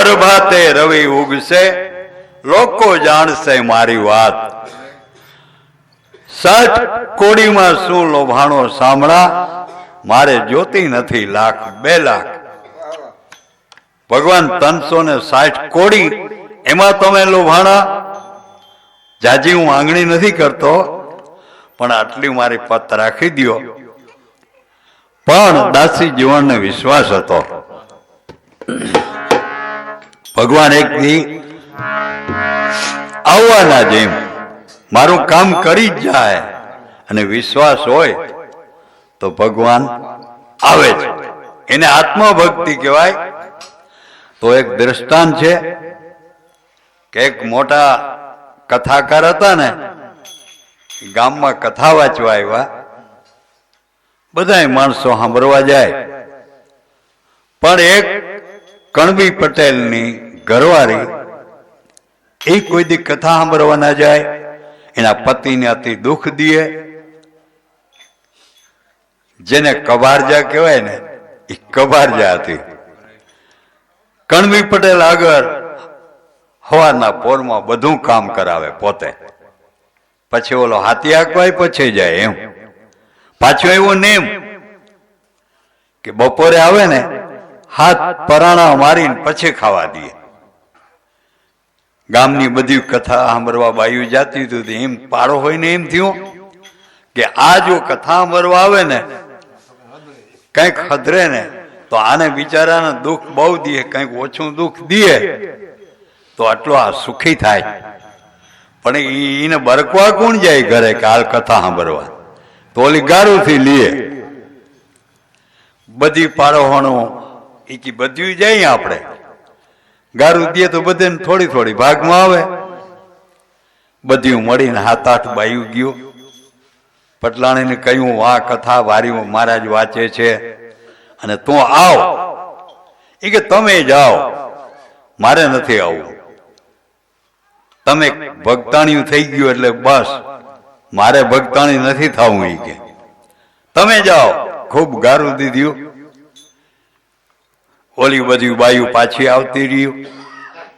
પ્રભાતે રવિ ઉગશે, લોકો જાણશે મારી વાત. 60 કોડીમાં શું લોભાણો સાંભળા, મારે જ્યોતિ નથી 1,02 લાખ. ભગવાન 360 કોડી, એમાં તમે લોભાણા. જાજી હું આંગણી નથી કરતો, પણ આટલી મારી પત રાખી દ્યો. પણ દાસી જીવનને વિશ્વાસ હતો. ભગવાન એક દી આવવાના જેમ મારું કામ કરી જ જાય, અને વિશ્વાસ હોય તો ભગવાન આવે છે. એને આત્મભક્તિ કહેવાય. તો એક દ્રષ્ટાંત છે કે એક મોટા કથાકાર હતા ને, ગામમાં કથા વાંચવા આવ્યા. બધા માણસો સાંભળવા જાય, પણ એક કણબી પટેલની ઘરવાળી એ કોઈ દી કથા સાંભળવા ના જાય. એના પતિને અતિ દુઃખ દીએ. જેને કબારજા કહેવાય ને, એ કબારજા હતી. કણબી પટેલ આગળ સવારના પોરમાં બધું કામ કરાવે પોતે. પછી ઓલો હાથી હાંકવાય પછી જાય. એમ પાછો એવો નેમ કે બપોરે આવે ને, હાથ પરાણા મારીને પછી ખાવા દે. ગામની બધી કથા સાંભળવા બાયું જાતી હતી. એમ પાડો હોય ને, એમ થયું કે આ જો કથા સાંભળવા આવે ને, કંઈક હદરે ને તો આને બિચારાને દુઃખ બહુ દે, કંઈક ઓછું દુઃખ દે તો આટલો આ સુખી થાય. પણ એને બરકવા કોણ જાય ઘરે કે હાલ કથા સાંભળવા? તો ઓલી ગારુંથી લીએ બધી પાડોહણો એ કે બધું જાય. આપણે ગારું દે તો બધે થોડી થોડી ભાગમાં આવે. બધું મળીને 7-8 બાયું ગયું. પટલાણીને કહ્યું, આ કથા વારી મહારાજ વાંચે છે અને તું આવ. એ કે તમે જાઓ, મારે નથી આવવું. તમે ભક્તાણિયું થઈ ગયું એટલે બસ, મારે ભક્તાણી નથી થવું. એ કે તમે જાઓ. ખૂબ ગારું દીધું. ઓલી બધી બાયું પાછી આવતી રહ્યું.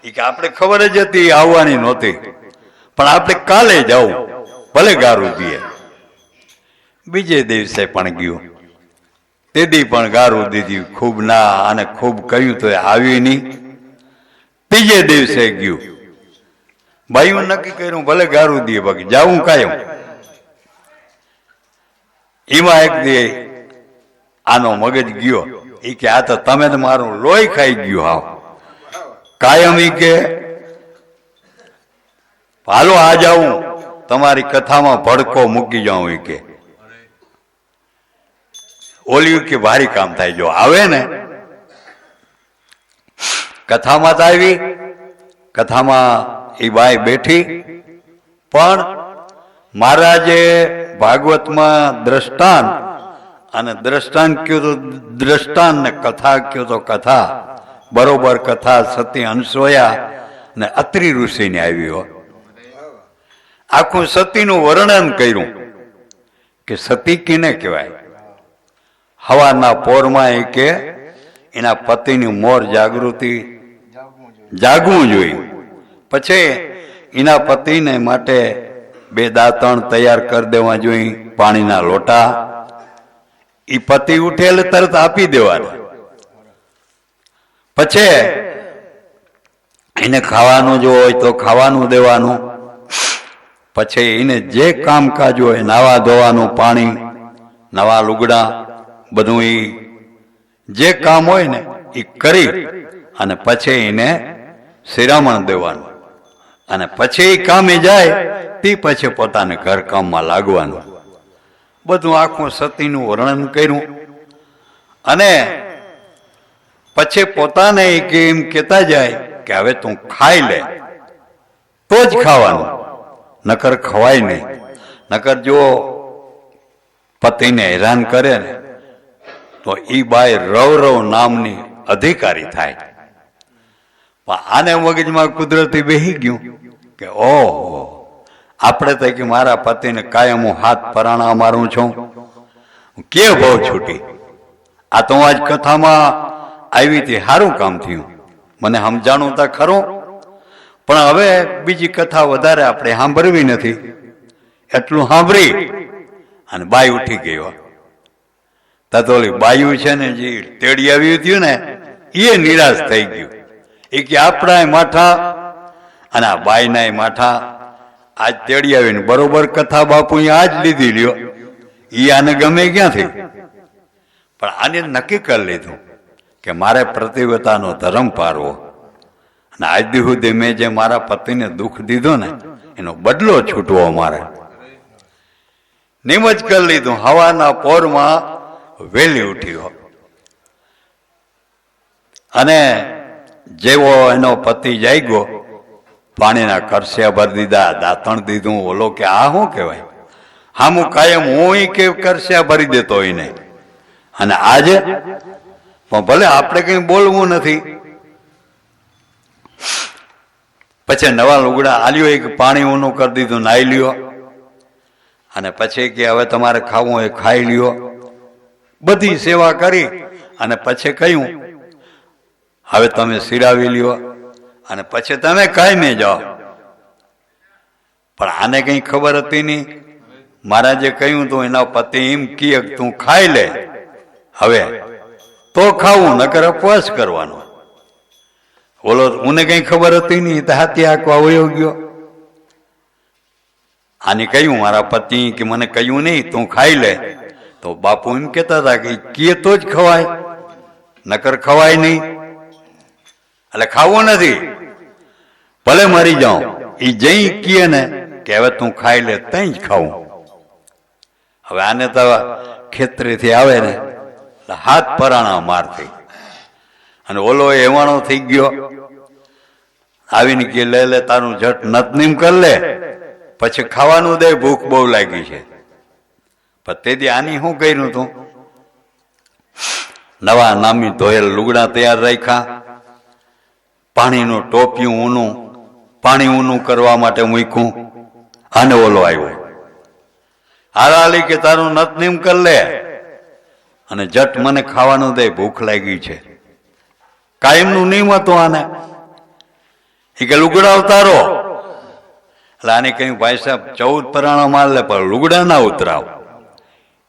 એ કે આપણે ખબર જ હતી આવવાની નહોતી, પણ આપણે કાલે જવું, ભલે ગારું દે. બીજે દિવસે પણ ગયું. તેથી પણ ગારું દીધી ખૂબ ના, અને ખૂબ કહ્યું તો આવી નહીં. ત્રીજે દિવસે ગયું. બાયું નક્કી કર્યું ભલે ગારું દે, બાકી જાવું કાયમ. એમાં એક દે આનો મગજ ગયો. એ કે આ તો તમે તો મારું લોહી ખાઈ ગયું. હાવ કાયમ. ઈ કે હાલો આ જાઉં, તમારી કથામાં ભડકો મૂકી જાઉં. એ કે ઓલી કે ભારી કામ થાય. જો આવે ને કથામાં તો આવી. કથામાં એ બાઈ બેઠી, પણ મહારાજે ભાગવતમાં દ્રષ્ટાંત, અને દ્રષ્ટાંત કયો તો દ્રષ્ટાંત ને કથા કયો તો કથા. બરોબર કથા સતી અનસોયા ને અત્રિ ઋષિને આવી હોય. આખું સતીનું વર્ણન કર્યું કે સતી કિને કહેવાય. હવાના પોરમાં એ કે એના પતિની મોર જાગૃતિ જાગવું જોઈએ. પછી એના પતિને માટે 2 દાંતણ તૈયાર કરી દેવા જોઈએ, પાણીના લોટા. એ પતિ ઉઠે એટલે તરત આપી દેવાના. પછી એને ખાવાનું જો હોય તો ખાવાનું દેવાનું. પછી એને જે કામકાજ હોય, નાવા ધોવાનું, પાણી, નવા લુગડા, બધું એ જે કામ હોય ને એ કરી અને પછી એને શિરામણ દેવાનું. અને પછી એ કામે જાય તે પછી પોતાને ઘર કામમાં લાગવાનું. બધું આખું સતીનું વર્ણન કર્યું. અને પછી પોતાને એમ કહેતા જાય કે હવે તું ખાઈ લે તો જ ખાવાનું, નકર ખવાય નહીં. નકર જો પતિને હેરાન કરે ને તો ઈ બાઈ રવ નામની અધિકારી થાય. પણ આને મગજમાં કુદરતી બેસી ગયું કે ઓહો, આપણે તો કે મારા પતિને કાયમ હું હાથ પરાણા મારું છું, કે બહુ છૂટી. આ તો આજ કથામાં આવી હતી, સારું કામ થયું. મને સમજાણું તો ખરું, પણ હવે બીજી કથા વધારે આપણે સાંભળવી નથી. એટલું સાંભળી અને બાઈ ઉઠી ગયો. તતોલી બાયું છે ને જે તેડી આવ્યું હતું ને એ નિરાશ થઈ ગયું. એ કે આપણા માઠા અને આ બાઈના માઠા આજ તેડી આવીને બરોબર કથા બાપુ આજ લીધી લ્યો. એ આને ગમે ક્યાંથી? પણ આને નક્કી કરી લીધું કે મારે પ્રતિવતાનો ધર્મ પાળવો અને આજ દી સુધી મેં જે મારા પતિને દુઃખ દીધું ને એનો બદલો છૂટવો મારે. નિમ જ કરી લીધું. હવાના પોરમાં વહેલી ઉઠ્યો અને જેવો એનો પતિ જાગ્યો, પાણીના કરસ્યા ભરી દીધા, દાંતણ દીધું. ઓલો કે આ શું કહેવાય? હામું કાયમ હું કે કરસ્યા ભરી દેતો હોય નહીં. અને આજે પણ ભલે આપણે કઈ બોલવું નથી. પછી નવા લુગડા આલ્યો, એક પાણી ઊનું કરી દીધું, નાહી લ્યો. અને પછી કે હવે તમારે ખાવું હોય ખાઈ લ્યો. બધી સેવા કરી અને પછી કહ્યું હવે તમે સિરાવી લ્યો અને પછી તમે કાયમે જાઓ. પણ આને કઈ ખબર હતી નહીં. મહારાજે કહ્યું તું એના પતિ એમ કહે તું ખાઈ લે હવે તો ખાવું, નકર ઉપવાસ કરવાનો. બોલો મને કઈ ખબર હતી નહીં, તો હાથી આંકવા વયો ગયો. આને કહ્યું મારા પતિ કે મને કહ્યું નહીં તું ખાઈ લે. તો બાપુ એમ કેતા હતા કે કે તો જ ખવાય, નકર ખવાય નહીં. એટલે ખાવું નથી, ભલે મરી જાઉં. એ જઈ કહે ને કે હવે તું ખાઈ લે તઈ જ ખાવું. હવે આને તો ખેતરેથી આવે ને હાથ પરાણા મારથી. અને ઓલો એવાણો થઈ ગયો. આવીને કે લે લે તારું જટ નતનીમ કરી લે, પછી ખાવાનું દે, ભૂખ બહુ લાગી છે. પણ તેથી આની શું કર્યું તું? નવા નામી ધોયેલ લુગડા તૈયાર રાખ્યા, પાણીનું ટોપિયું ઊનું, પાણી ઊનું કરવા માટે મૂક્યું. અને ઓલો આવ્યો, હાલાલી કે તારું નતનીમ કરી લે અને જટ મને ખાવાનું દે, ભૂખ લાગી છે. કાયમનું નિયમ હતું આને. એ કે લુગડા ઉતારો. એટલે આને કહ્યું ભાઈ સાહેબ 14 પરાણા માર લે પણ લુગડા ના ઉતરાવ.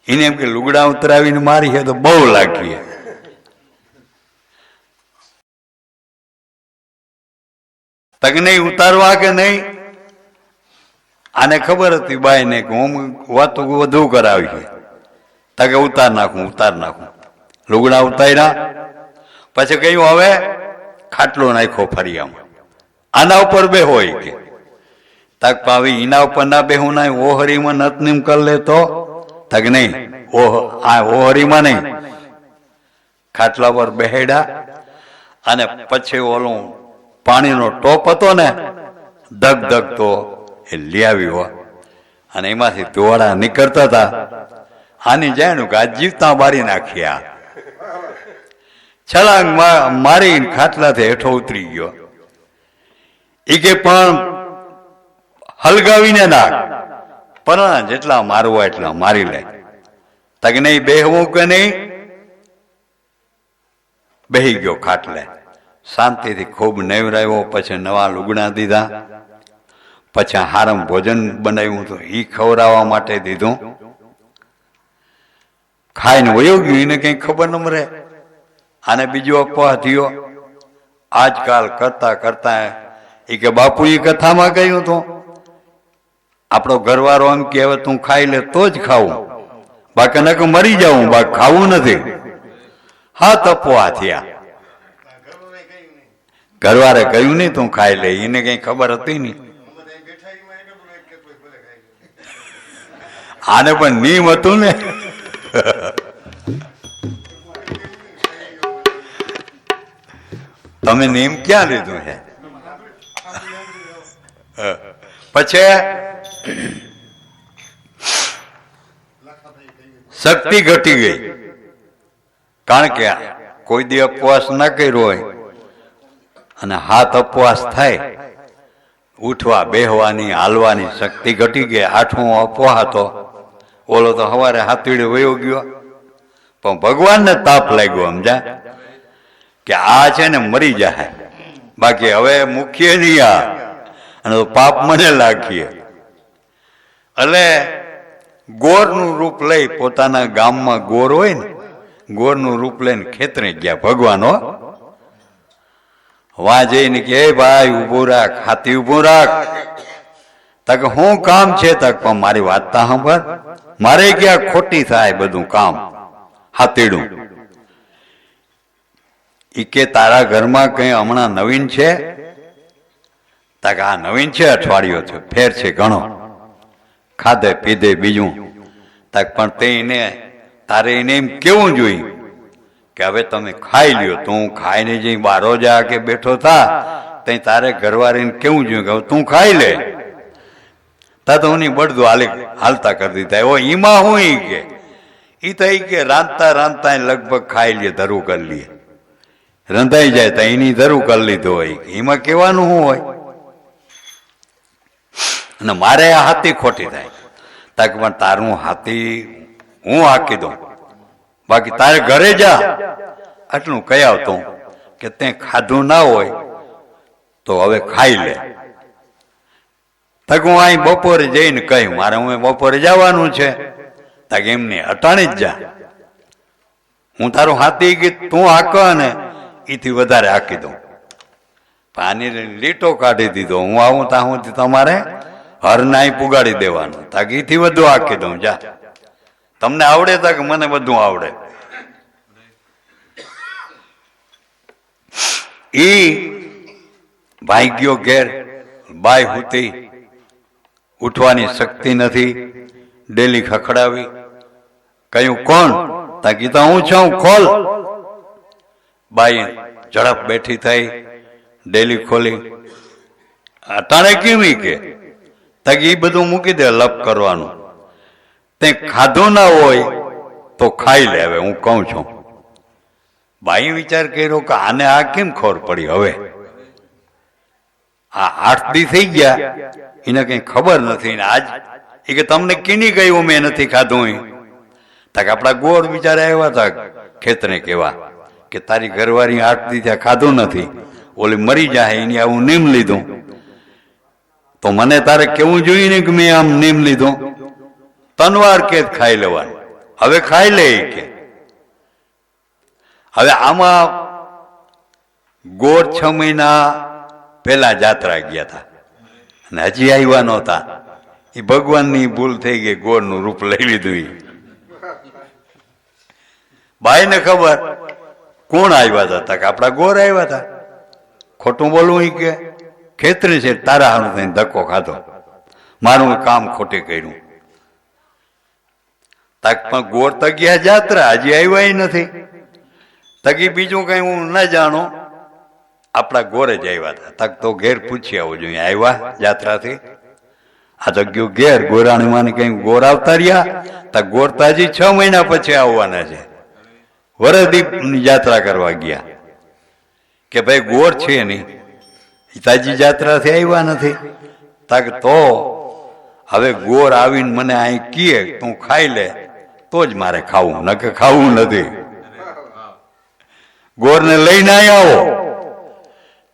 એને એમ કે લુગડા ઉતરાવીને મારી છે તો બહુ લાગી. તક નહીં ઉતારવા કે નહીં? આને ખબર હતી બાઈ ને કે હું વાતો વધુ કરાવી છે. તકે ઉતાર નાખું, ઉતાર નાખું. લુગડા ઉતાર્યા. પછી કહ્યું હવે ખાટલો નાખ્યો ફરિયામાં, આના ઉપર બે હોય કે તક પાવી એના ઉપર ના બેહું ના ઓહરીમાં નતનીમ કરી લે તો? તક નહીં, ઓહરીમાં નહીં, ખાટલા પર બેહેડા. અને પછી ઓલું પાણીનો ટોપ હતો ને ધગ ધગ તો એ લઈ આવ્યો અને એમાંથી ધોળા નીકળતા હતા. આની જાણ્યું કે આ જીવતા મારી નાખ્યા. છલાંગ મારી ખાટલાથી હેઠો ઉતરી ગયો. એ કે પણ હલગાવીને નાખ, પણ જેટલા મારવા એટલા મારી લે. તક નહીં બેહવું કે નહીં? બેહી ગયો ખાટલે. શાંતિથી ખૂબ નેવરાયો. પછી નવા લુગડા દીધા. પછી હારમ ભોજન બનાવ્યું હતું, એ ખવડાવવા માટે દીધું. ખાઈને વયો ગયું. એને કઈ ખબર ન મળે. આને બીજો અપવાહ થયો. આજકાલ કરતા કરતા એ કે બાપુ એ કથામાં કહ્યું હતું આપણો ઘરવાળો એમ કે હવે તું ખાઈ લે તો જ ખાવું, બાકી નક મરી જાઉં, બાકી ખાવું નથી. હા તપવા થયા. ઘરવાળે કહ્યું નહીં તું ખાઈ લે. એને કઈ ખબર હતી નહીં. આને પણ નિયમ હતું ને. તમે નિયમ ક્યાં લીધું છે? પછી શક્તિ ઘટી ગઈ. કારણ કે કોઈ દી ઉપવાસ ના કર્યો હોય અને હાથ ઉપવાસ થાય, ઉઠવા બેહવાની હાલવાની શક્તિ ઘટી ગઈ. 8મો અપવાહ હતો. ઓલો તો સવારે હાથીડે વયો ગયો. પણ ભગવાનને તાપ લાગ્યો, સમજા કે આ છે ને મરી જાય. બાકી હવે મૂકીએ નહીં આ, અને પાપ મને લાગીએ. એટલે ગોરનું રૂપ લઈ, પોતાના ગામમાં ગોર હોય ને, ગોરનું રૂપ લઈને ખેતરે ગયા ભગવાન. હો વા જઈને કે ભાઈ ઉભું રાખ, હાથી ઉભું રાખ. તક હું કામ છે? તક પણ મારી વાત તા સાંભળ, મારે ક્યાં ખોટી થાય બધું કામ. હાથીડું ઈ કે તારા ઘરમાં કઈ હમણાં નવીન છે? તક આ નવીન છે, અઠવાડિયો છે, ફેર છે ઘણો, ખાધે પીધે બીજું. તક પણ તે એને તારે એને એમ કેવું જોઈએ કે હવે તમે ખાઈ લ્યો. તું ખાઈને જઈ બારો જા કે બેઠો થા, તઈ તારે ઘરવાળીને કેવું જોઈએ કે તું ખાઈ લે. તા તો હું બળદું હાલતા કરી દીધા. એવો ઈમાં હું ઈ કે ઈ તો ઈ કે રાંધતા રાંધતા લગભગ ખાઈ લે, ધરું કરી લે, રંધાઈ જાય તો એની ધરું કરી લીધું હોય. એમાં કેવાનું શું હોય? અને મારે આ હાથી ખોટી થાય. તાકે પણ તારું હાથી હું હાકી દઉં, બાકી તારે ઘરે જા. આટલું કહી આવતું કે તે ખાધું ના હોય તો હવે ખાઈ લે. તક હું અહીં બપોરે જઈને કહ્યું મારે હું બપોરે જવાનું છે. તક એમને અટાણી જ જા, હું તારું હાથી ગીત તું હાકો ને એથી વધારે હાકી દઉં. પાણી લીટો કાઢી દીધો. હું આવું ત્યાં હું તમારે હરનાઈ પુગાડી દેવાનું. તાકે એથી વધુ હાકી દઉં. જા, તમને આવડે તક મને બધું આવડે. ઈ ભાઈ ગયો ઘેર, બાઈ હુતી, ઉઠવાની શક્તિ નથી, ડેલી ખખડાવી. કહ્યું કોણ? તાકી તો હું છું, ખોલ. બાઈ ઝડપ બેઠી થઈ, ડેલી ખોલી. અટાણે કેવી કે તાકી એ બધું મૂકી દે લપ કરવાનું. તે ખાધું ના હોય તો ખાઈ લે. હવે હું કહું છું. બાઈ વિચાર કર્યો કે આને આ કેમ ખબર પડી? હવે આ 8 દી થઈ ગયા, એને કઈ ખબર નથી. ને આજ એ કે તમને કીની કહ્યું મેં નથી ખાધું? તક આપણા ગોળ બિચારા આવ્યા હતા ખેતરે કેવા કે તારી ઘરવાળી 8 દી ત્યાં ખાધું નથી, ઓલી મરી જાય, એની આવું નીમ લીધું. તો મને તારે કેવું જોઈએ ને કે મેં આમ નીમ લીધું. તનવાર કે ખાઈ લેવાનું. હવે ખાઈ લે કે. હવે આમાં ગોળ 6 મહિના પહેલા જાત્રા ગયા હતા અને હજી આવ્યા નહોતા. એ ભગવાનની ભૂલ થઈ ગઈ, ગોળનું રૂપ લઈ લીધું. બાઈને ખબર કોણ આવ્યા હતા? કે આપણા ગોર આવ્યા હતા. ખોટું બોલવું ઈ કે ખેતરી છે, તારા હારું થઈને ધક્કો ખાધો, મારું કામ ખોટે કર્યું. તક પણ ગોર તો ગયા જાત્રા, હજી આવ્યા નથી. તકી બીજું કઈ હું ન જાણું, આપણા ગોરે જ આવ્યા હતા. તક તો ઘેર પૂછી આવું જોઈએ, આવ્યા જાત્રાથી? આ તો ગયું ઘેર. ગોરાણી માને કઈ ગોર આવતા રહ્યા? તક ગોર તો હજી 6 મહિના પછી આવવાના છે. વરદીપની જાત્રા કરવા ગયા કે ભાઈ ગોર છે નહીં, તાજી જાત્રાથી આવ્યા નથી. તક તો હવે ગોર આવીને મને અહીં કીએ તું ખાઈ લે તો જ મારે ખાવું, ન કે ખાવું નથી. ગોરને લઈને આવો.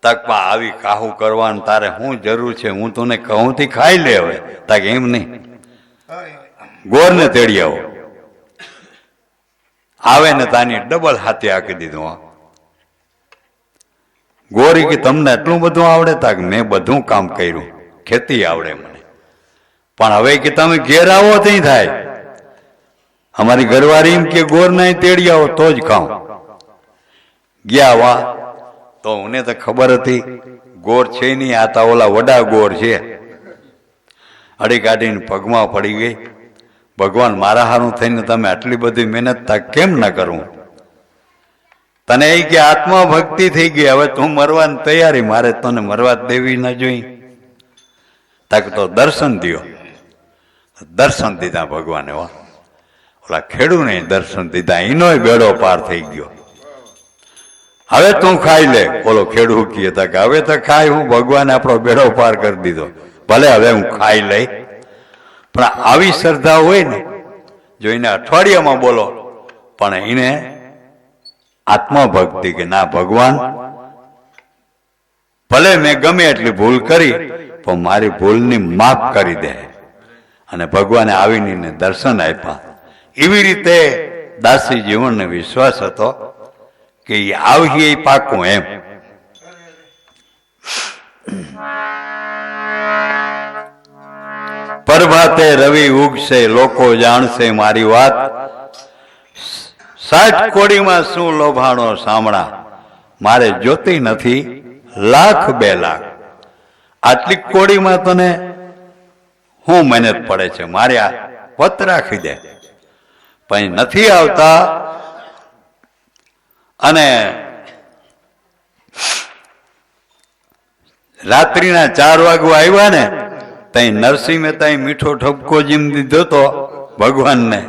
તકમાં આવી કાહું કરવાનું તારે શું જરૂર છે? હું તને કહું થી ખાઈ લે. હવે તક એમ નહીં, ગોરને તેડી આવો. આવે ને તાની ડબલ હાથે હાકી દીધું. ગોરી કે તમને એટલું બધું આવડે? તાક મેં બધું કામ કર્યું, ખેતી આવડે મને, પણ હવે કે તમે ઘેર આવો તઈ થાય. અમારી ઘરવાળી એમ કે ગોર નહીં તેડી આવો તો જ ખાઉં. ગયા વા તો મને તો ખબર હતી ગોર છે નહીં, આ તો ઓલા વડા ગોર છે. અડી કાઢીને પગમાં પડી ગઈ. ભગવાન મારા હારું થઈને તમે આટલી બધી મહેનત તા કેમ ના કરું? તને એ કે આત્મા ભક્તિ થઈ ગઈ, હવે તું મરવાની તૈયારી, મારે તને મરવા દેવી ન જોઈ. તક તો દર્શન દ્યો. દર્શન દીધા ભગવાને. ઓલા ખેડૂને દર્શન દીધા, એનોય બેડો પાર થઈ ગયો. હવે તું ખાઈ લે. ઓલો ખેડૂ કહે કે હવે તો ખાય, હું ભગવાને આપણો બેડો પાર કરી દીધો, ભલે હવે હું ખાઈ લઈ. પણ આવી શ્રદ્ધા હોય ને, જો એને અઠવાડિયામાં બોલો, પણ એને આત્મા ભક્તિ કે ના ભગવાન ભલે મેં ગમે એટલી ભૂલ કરી પણ મારી ભૂલની માફ કરી દે. અને ભગવાને આવીને દર્શન આપ્યા. એવી રીતે દાસી જીવનને વિશ્વાસ હતો કે એ આવી એ પાકું એમ. પ્રભાતે રવિ ઉગશે લોકો જાણશે મારી વાત. 60 કોડીમાં શું લોભાણો સામણા, મારે જોતી નથી 1,00,000 2 લાખ. આટલી કોડીમાં તને હું મહેનત પડે છે, મારે આ વત રાખી દે. પણ નથી આવતા. અને રાત્રિના 4 વાગવા આવ્યા ને તઈ નરસિંહ મહેતાએ મીઠો ઠપકો જીમ દીધો તો ભગવાનને.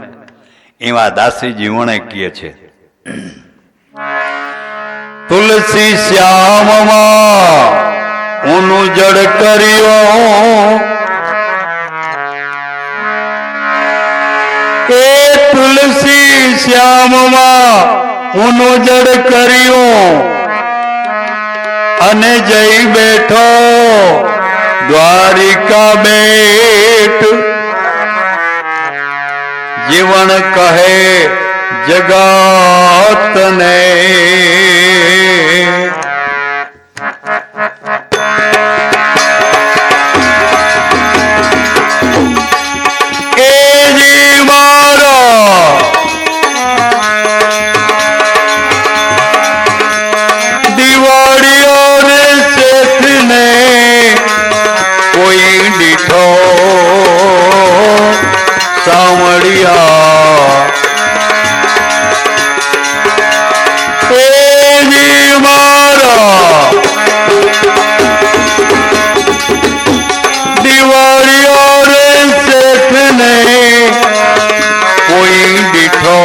એમાં દાસી જીવણે કહે છે, તુલસી શ્યામમાં ઊનું જડ કર્યો, એ તુલસી શ્યામમાં ઊનું જડ કર્યું અને જઈ બેઠો દ્વારિકા બેટ. જીવન કહે જગતને એ જી મારો દિવાળીઓ રે શેઠને કોઈ દીઠો સાંભળ્યા. એ જી મારા દિવાળીઓ રે શેઠને કોઈ દીઠો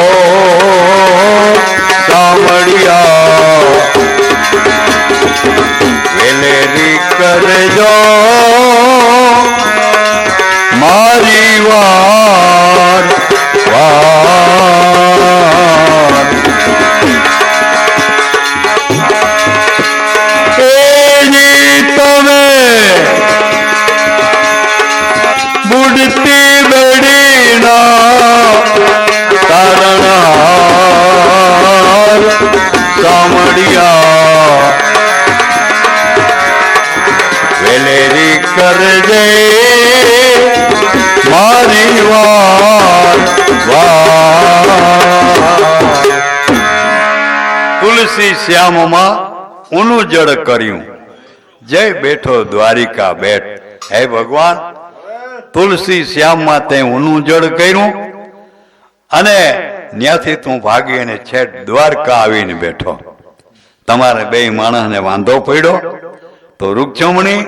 સાંભળ્યા. વેલેરી કરજો મારી વાર વાર. એની તમે બુડતી બેડીના તારણહાર સાંભળ્યા. વેલેરી કરજે મારી વાર વાર. તુલસી શ્યામમાં ઊનું જડ કર્યું, જય બેઠો દ્વારિકા બેઠ. હે ભગવાન, તુલસી શ્યામમાં તે ઊનું જડ કર્યું અને ત્યાંથી તું ભાગી અને છેટ દ્વારકા આવીને બેઠો. તમારે 2 માણસને વાંધો પડ્યો તો રૂક્ષમણી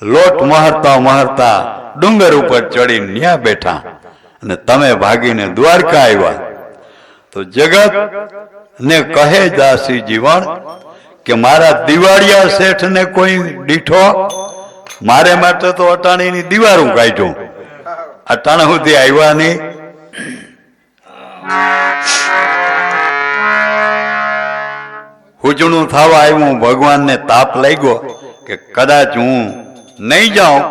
લોટ મહરતા મહરતા ડુંગર ઉપર ચડીને ન્યા બેઠા અને તમે ભાગીને દ્વારકા આવ્યા. તો જગત ને કહે દાસી જીવન કે મારા દિવાળિયા શેઠ ને કોઈ દીઠો, મારે માટે તો અટાણીની દીવારું કાઢ્યું, અટાણા સુધી આવ્યા નહીં. હુજણું થવા આવ્યું, ભગવાનને તાપ લાગ્યો કે કદાચ હું નહીં જાઉં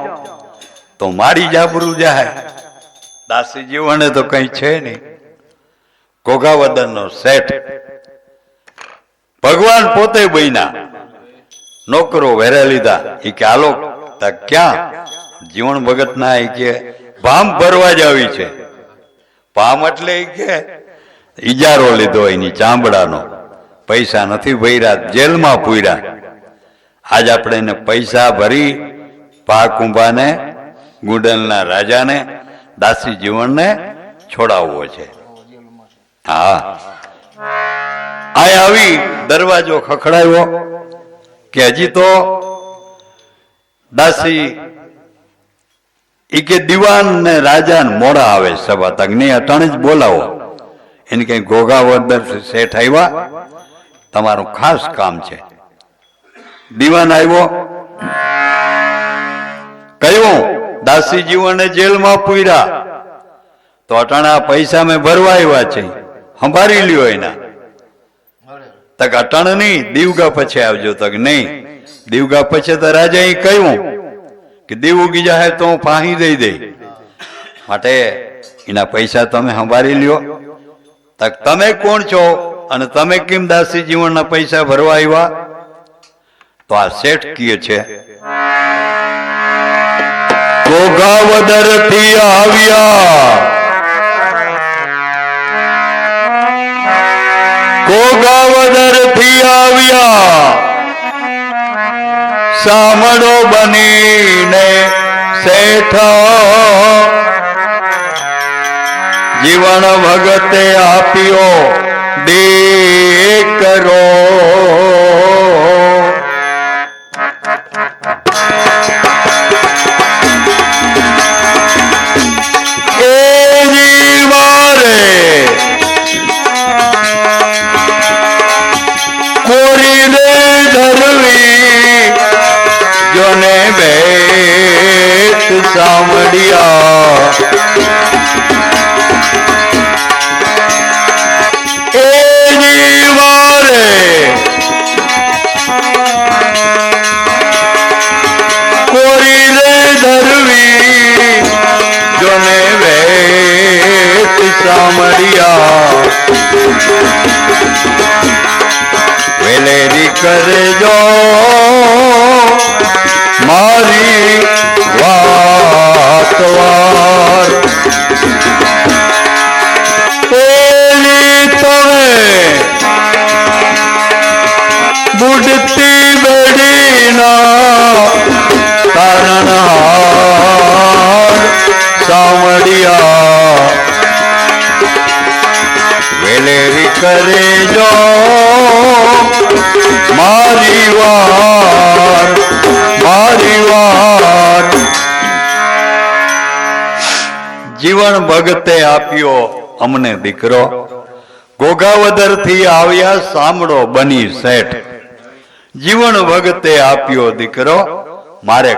તો મારી જાબરું જાય. દાસી જીવને તો કઈ છે નહીં. ઘોઘાવદનનો શેઠ ભગવાન પોતે બન્યા, નોકરો વેરે લીધા. એ કે આલો ક્યાં? જીવન ભગત ના એ કે ભામ ભરવા જ આવી છે. ભામ એટલે એ કે ઈજારો લીધો એની ચામડાનો, પૈસા નથી ભર્યા, જેલમાં પૂર્યા. આજ આપણે એને પૈસા ભરી પા કુંભાને, ગુંડલના રાજાને, દાસી જીવનને છોડાવવો છે. હા, આ આવી દરવાજો ખખડાવ્યો કે હજી તો દાસી એ કે દીવાન ને રાજા મોડા આવે સભા તક નહીં, અટાણે જ બોલાવો. એને કઈ ઘોઘાવદર શેઠ આવ્યા, તમારું ખાસ કામ છે. દીવાન આવ્યો, કયું? દાસી જીવને જેલમાં પૂર્યા તો અટાણા પૈસા મેં ભરવા આવ્યા છે, સંભાળી લ્યો એના. તક અટાણ નહીં, દીવગા પછી આવજો. તક નહીં, દીવગા પછી તો રાજાએ કહ્યું કે દીવ ઉગી જાય તો હું ફાંસી દઈ દઈ, માટે એના પૈસા તમે સંભાળી લ્યો. તક તમે કોણ છો અને તમે કેમ દાસી જીવનના પૈસા ભરવા આવ્યા? તો આ શેઠ કહે છે, ઘોઘાવદર થી આવ્યા, ઘોઘાવદર થી આવ્યા, સામડો બનીને શેઠ, જીવન ભગતે આપ્યો દીકરો. સાંભળ્યા એની વારે કોરી રે ધરવી, જોને વેત સાંભળ્યા. વેલેરી કરજો મારી વાતવાર, એની તમે બુડતી બેડીના તારણહાર સાંભળ્યા. વેલેરી કરે જો મારી વાર, મારી વાર. જીવન ભગતે આપ્યો અમને દીકરો, ઘોઘાવદર થી આવ્યા સામડો બની શેઠ. જીવન ભગતે આપ્યો દીકરો, મારે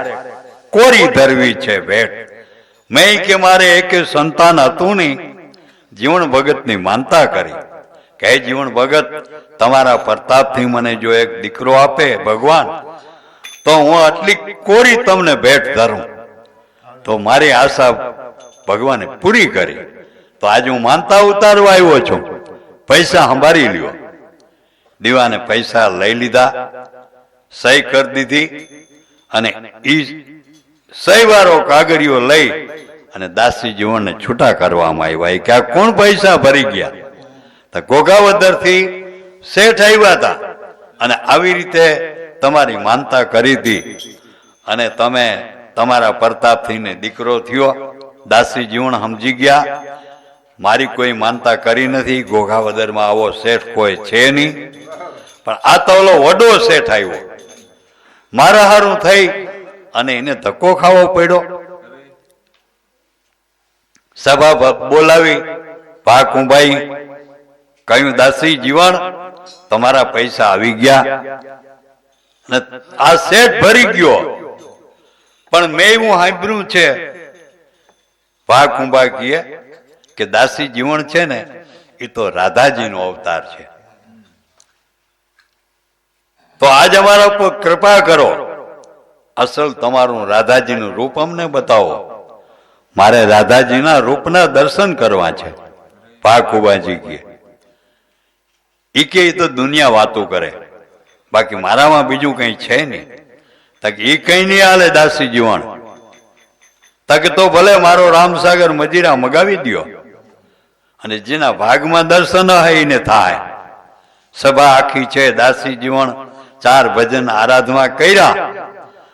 કોરી ધરવી છે ભેટ. મેં કે મારે એક સંતાન હતું નહીં, જીવન ભગત ની માનતા કરી કે જીવન ભગત તમારા પ્રતાપથી મને જો એક દીકરો આપે ભગવાન, તો હું આટલી કોરી તમને ભેટ ધરું. તો મારી આશા ભગવાને પૂરી કરી. તો આજે હું માનતા ઉતારવા આવ્યો છું, પૈસા સંભાળી લ્યો. દીવાને પૈસા લઈ લીધા, સહી કરી દીધી, અને ઈ સહી વાળો કાગળિયો લઈ અને દાસી જીવનને છૂટા કરવામાં આવ્યા. કે આ કોણ પૈસા ભરી ગયા? તો ઘોઘાવદર થી શેઠ આવ્યા હતા અને આવી રીતે તમારી માનતા કરી હતી, અને તમે તમારા પ્રતાપથી ને દીકરો થયો. દાસી જીવન સમજી ગયા મારી કોઈ માનતા કરી નથી, ઘોઘાવદરમાં આવો શેઠ કોઈ છે નહીં, પણ આ તો ઓલો વડો શેઠ આવ્યો, મારા હારું થઈ અને એને ધક્કો ખાવો પડ્યો. સભા બોલાવી, ભા કુંભાઈ કહ્યું, દાસી જીવન તમારા પૈસા આવી ગયા. અને આ શેઠ ભરી ગયો, પણ મેં એવું સાંભળ્યું છે, ભા કુંભા કહે કે દાસી જીવન છે ને એ તો રાધાજીનો અવતાર છે. તો આજ અમારા ઉપર કૃપા કરો, અસલ તમારું રાધાજીનું રૂપ અમને બતાવો. મારે રાધાજીના રૂપના દર્શન કરવા છે. ભા કુંભાજી કહે ઈ કે તો દુનિયા વાતો કરે, બાકી મારામાં બીજું કઈ છે નહીં. તક એ કઈ નહીં હાલે દાસી જીવન. તક તો ભલે મારો રામસાગર મજીરા મગાવી દ્યો, અને જેના ભાગમાં દર્શન હોય એને થાય. સભા આખી છે, દાસી જીવન 4 ભજન આરાધના કર્યા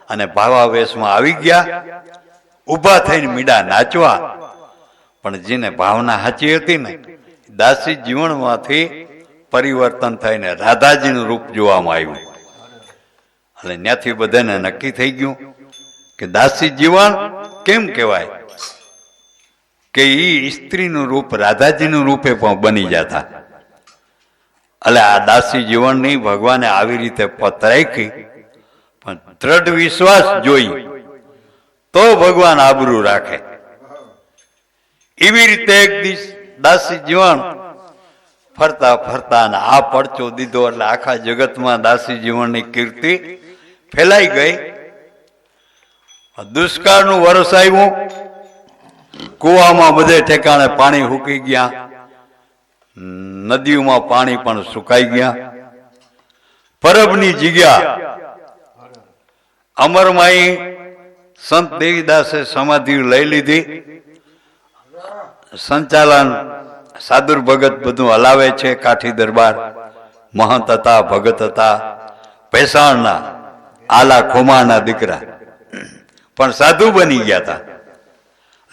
અને ભાવાવેશમાં આવી ગયા. ઊભા થઈને મીડા નાચવા, પણ જેને ભાવના સાચી હતી ને, દાસી જીવનમાંથી પરિવર્તન થઈને રાધાજીનું રૂપ જોવામાં આવ્યું. એટલે ત્યાંથી બધાને નક્કી થઈ ગયું કે દાસી જીવન કેમ કહેવાય કે ઈ સ્ત્રીનું રૂપ રાધાજીનું રૂપે પણ બની જતા. એટલે આ દાસી જીવનની ભગવાને આવી રીતે પત રાખી, પણ દ્રઢ વિશ્વાસ જોઈ તો ભગવાન આબરૂ રાખે. એવી રીતે એક દિવસ દાસી જીવન ફરતા ફરતા આ પડચો દીધો એટલે આખા જગતમાં દાસી જીવનની કીર્તિ ફેલાઈ ગઈ. દુષ્કાળનું વરસ આવ્યું, કુવામાં બધે ઠેકાણે પાણી હુકી ગયા, નદીઓમાં પાણી પણ સુકાઈ ગયા. પરબની જગ્યા અમરમાઈ સંત દેવીદાસે સમાધિ લઈ લીધી. સંચાલન સાદુર ભગત બધું હલાવે છે. કાઠી દરબાર મહંત હતા, ભગત હતા, ભેસાણના આલા ખોમાના દીકરા, પણ સાધુ બની ગયા હતા.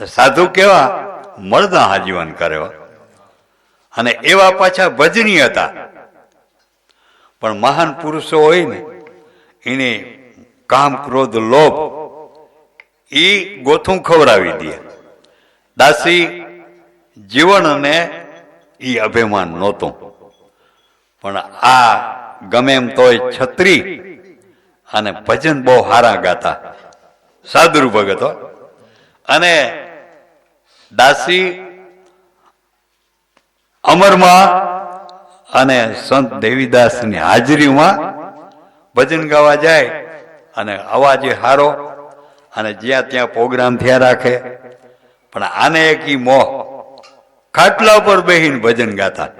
સાધુ કેવા મળદા આજીવન કર્યો, અને એવા પાછા ભજની હતા. પણ મહાન પુરુષો હોય ને, એને કામ, ક્રોધ, લોભ એ ગોથું ખવડાવી દે. દાસી જીવન અને એ અભિમાન નહોતું. પણ આ ગમે એમ તોય છત્રી અને ભજન બહુ હારા ગાતા સાદુર ભગતો. અને દાસી અમરમાં અને સંત દેવીદાસની હાજરીમાં ભજન ગાવા જાય, અને અવાજે હારો, અને જ્યાં ત્યાં પ્રોગ્રામ થયા રાખે. પણ આને એક ઈ મોહ, ખાટલા પર બેહીને ભજન ગાતા,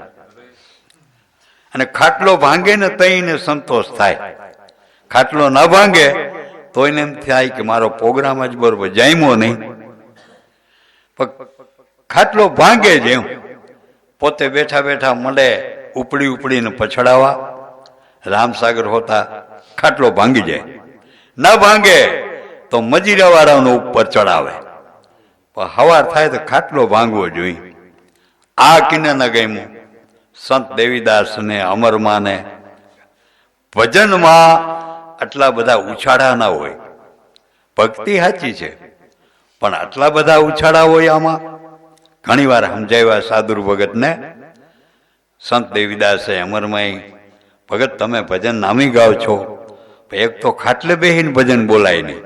અને ખાટલો ભાંગે ને તઈને સંતોષ થાય. ખાટલો ના ભાંગે તો એને એમ થાય કે મારો પ્રોગ્રામ જ બરોબર જામ્યો નહીં. પણ ખાટલો ભાંગે જ એમ પોતે બેઠા બેઠા મળે ઉપડી ઉપડીને પછડાવા. રામસાગર હોતા ખાટલો ભાંગી જાય, ના ભાંગે તો મજીરાવાળાનો ઉપર ચડાવે. પણ હવાર થાય તો ખાટલો ભાંગવો જોઈએ. આ કિને ન ગમ્યું સંત દેવીદાસને, અમરમાને. ભજનમાં આટલા બધા ઉછાળા ના હોય. ભક્તિ સાચી છે, પણ આટલા બધા ઉછાળા હોય આમાં. ઘણી વાર સમજાવ્યા સાદુર ભગતને. સંત દેવીદાસે, અમરમાઈ, ભગત તમે ભજન નામી ગાઓ છો, એક તો ખાટલે બેહીને ભજન બોલાય નહીં,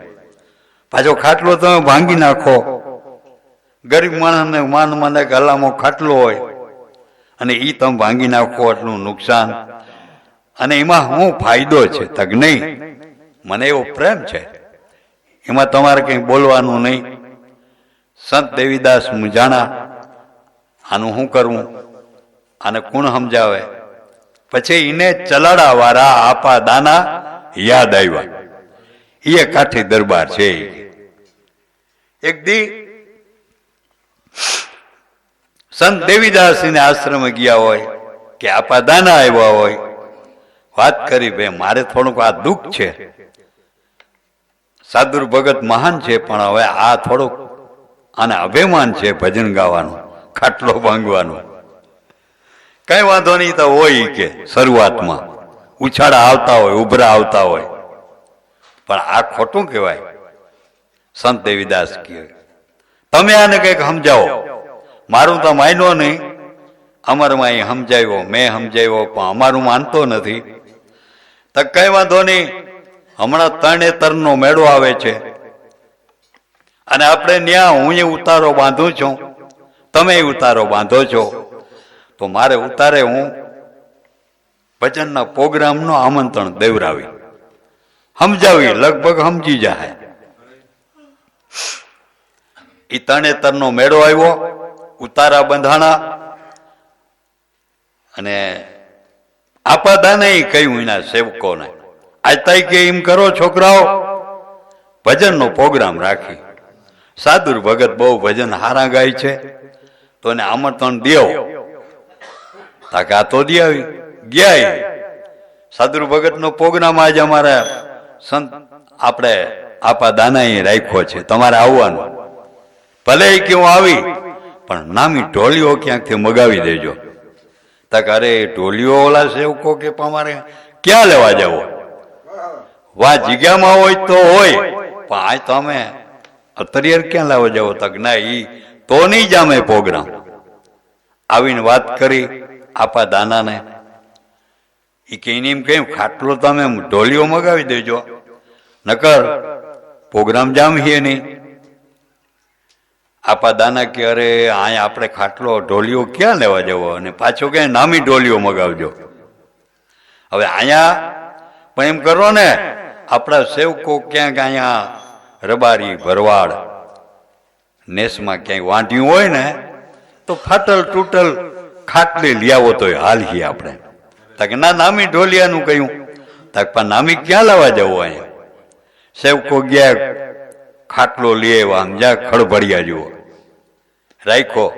પાછો ખાટલો તમે ભાંગી નાખો. ગરીબ માણસને માન મને ગલામો ખાટલો હોય, અને એ તમે ભાંગી નાખો, એટલું નુકસાન. અને એમાં શું ફાયદો છે? તક નહીં, મને એવો પ્રેમ છે, એમાં તમારે કંઈ બોલવાનું નહીં. સંત દેવીદાસ મૂંઝાણા, આનું શું કરવું, આને કોણ સમજાવે? પછી એને ચલાડા વાળા આપા દાના યાદ આવ્યા. એ કાઠી દરબાર છે. એક દી સંત દેવીદાસ ને આશ્રમે ગયા હોય કે આપા દાના આવ્યા હોય, વાત કરી, ભાઈ મારે થોડુંક આ દુઃખ છે. સાદુર ભગત મહાન છે, પણ હવે આ થોડુંક આને અભિમાન છે ભજન ગાવાનું, ખાટલો ભાંગવાનું. કઈ વાંધો નહીં તો હોય કે શરૂઆતમાં ઉછાળા આવતા હોય, ઉભરા આવતા હોય, પણ આ ખોટું કહેવાય. સંત દેવીદાસ કહે તમે આને કંઈક સમજાવો. મારું તો માન્યો નહીં, અમરમાં એ સમજાવ્યો, મેં સમજાવ્યો, પણ અમારું માનતો નથી. તો કઈ વાંધો નહીં, હમણાં તરણેતરનો મેળો આવે છે, અને આપણે ન્યા હું ઉતારો બાંધું છું, તમે ઉતારો બાંધો છો, તો મારે ઉતારે હું ભજનના પ્રોગ્રામનું આમંત્રણ દેવરાવી સમજાવી, લગભગ સમજી જાય. એ તરણેતરનો મેળો આવ્યો, ઉતારા બંધાણા, અને આપાદાને કહ્યું એના સેવકોને, આજ તાઈ કે એમ કરો છોકરાઓ, ભજનનો પ્રોગ્રામ રાખી. સાદુર ભગત બહુ ભજન હારા ગાય છે, તો એને આમંત્રણ દેવો. તાકે આ તો દે આવી ગયા. સાદુર ભગતનો પ્રોગ્રામ આજે અમારા સંત આપણે આપા દાનાએ રાખ્યો છે, તમારે આવવાનું. ભલે કે હું આવી, પણ નામી ઢોલીઓ ક્યાંકથી મગાવી દેજો. તાકે અરે ઢોલીઓ ઓલા સેવકો કે અમારે ક્યાં લેવા જવો? વા જગ્યામાં હોય તો હોય, પણ આ તો અમે અત્યારે ક્યાં લાવવા જાવ? તક ના, ઈ તો નહીં જામે પ્રોગ્રામ. આવીને વાત કરી આપા દાનાને. એ કે એમ કહ્યું ખાટલો તમે ઢોલીઓ મગાવી દેજો, નકર પ્રોગ્રામ જામીએ નહીં. આપા દાના કે અરે અહીંયા આપણે ખાટલો ઢોલીઓ ક્યાં લેવા જવો, અને પાછો કે નામી ઢોલીઓ મગાવજો. હવે અહીંયા પણ એમ કરો ને, આપણા સેવકો ક્યાંક અહીંયા રબારી ભરવાડ નેસમાં ક્યાંય વાંઢ્યું હોય ને તો ફાટલ તૂટલ ખાટલી લઈ આવો તો હાલીએ આપણે. તક ના નામી ઢોલિયાનું કહ્યું. તક પણ નામી ક્યાં લાવવા જવું અહીંયા? સેવકો ગયા ખાટલો લઈ આવ્યા. સમજ્યા? ખળભળિયા જુઓ રાખ્યો.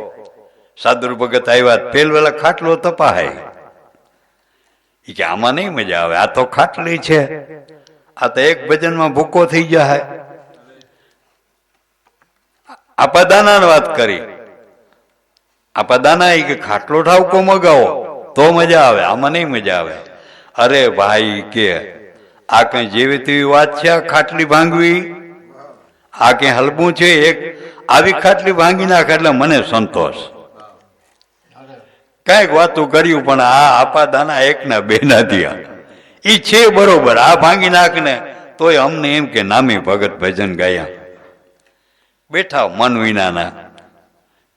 સાધુ ભગત આવ્યા. પેલવેલા ખાટલો તપાહાય. એ કે આમાં નહીં મજા આવે, આ તો ખાટલી છે, આ તો એક ભજનમાં ભૂકો થઈ જાય. આપા દાના વાત કરી. આપા દાના કે ખાટલો ઠાવકો મગાવો તો મજા આવે, આમાં નહીં મજા આવે. અરે ભાઈ કે આ કઈ જેવી તેવી વાત છે? આ ખાટલી ભાંગવી આ કઈ હલવું છે? એક આવી ખાટલી ભાંગી નાખે એટલે મને સંતોષ. કઈક વાતું કર્યું પણ આ આપા દાના એક ના બે ના થયા. ઈ છે બરોબર, આ ભાંગી નાખ ને તોય અમને એમ કે નામી ભગત ભજન ગાયા. બેઠા મન વિનાના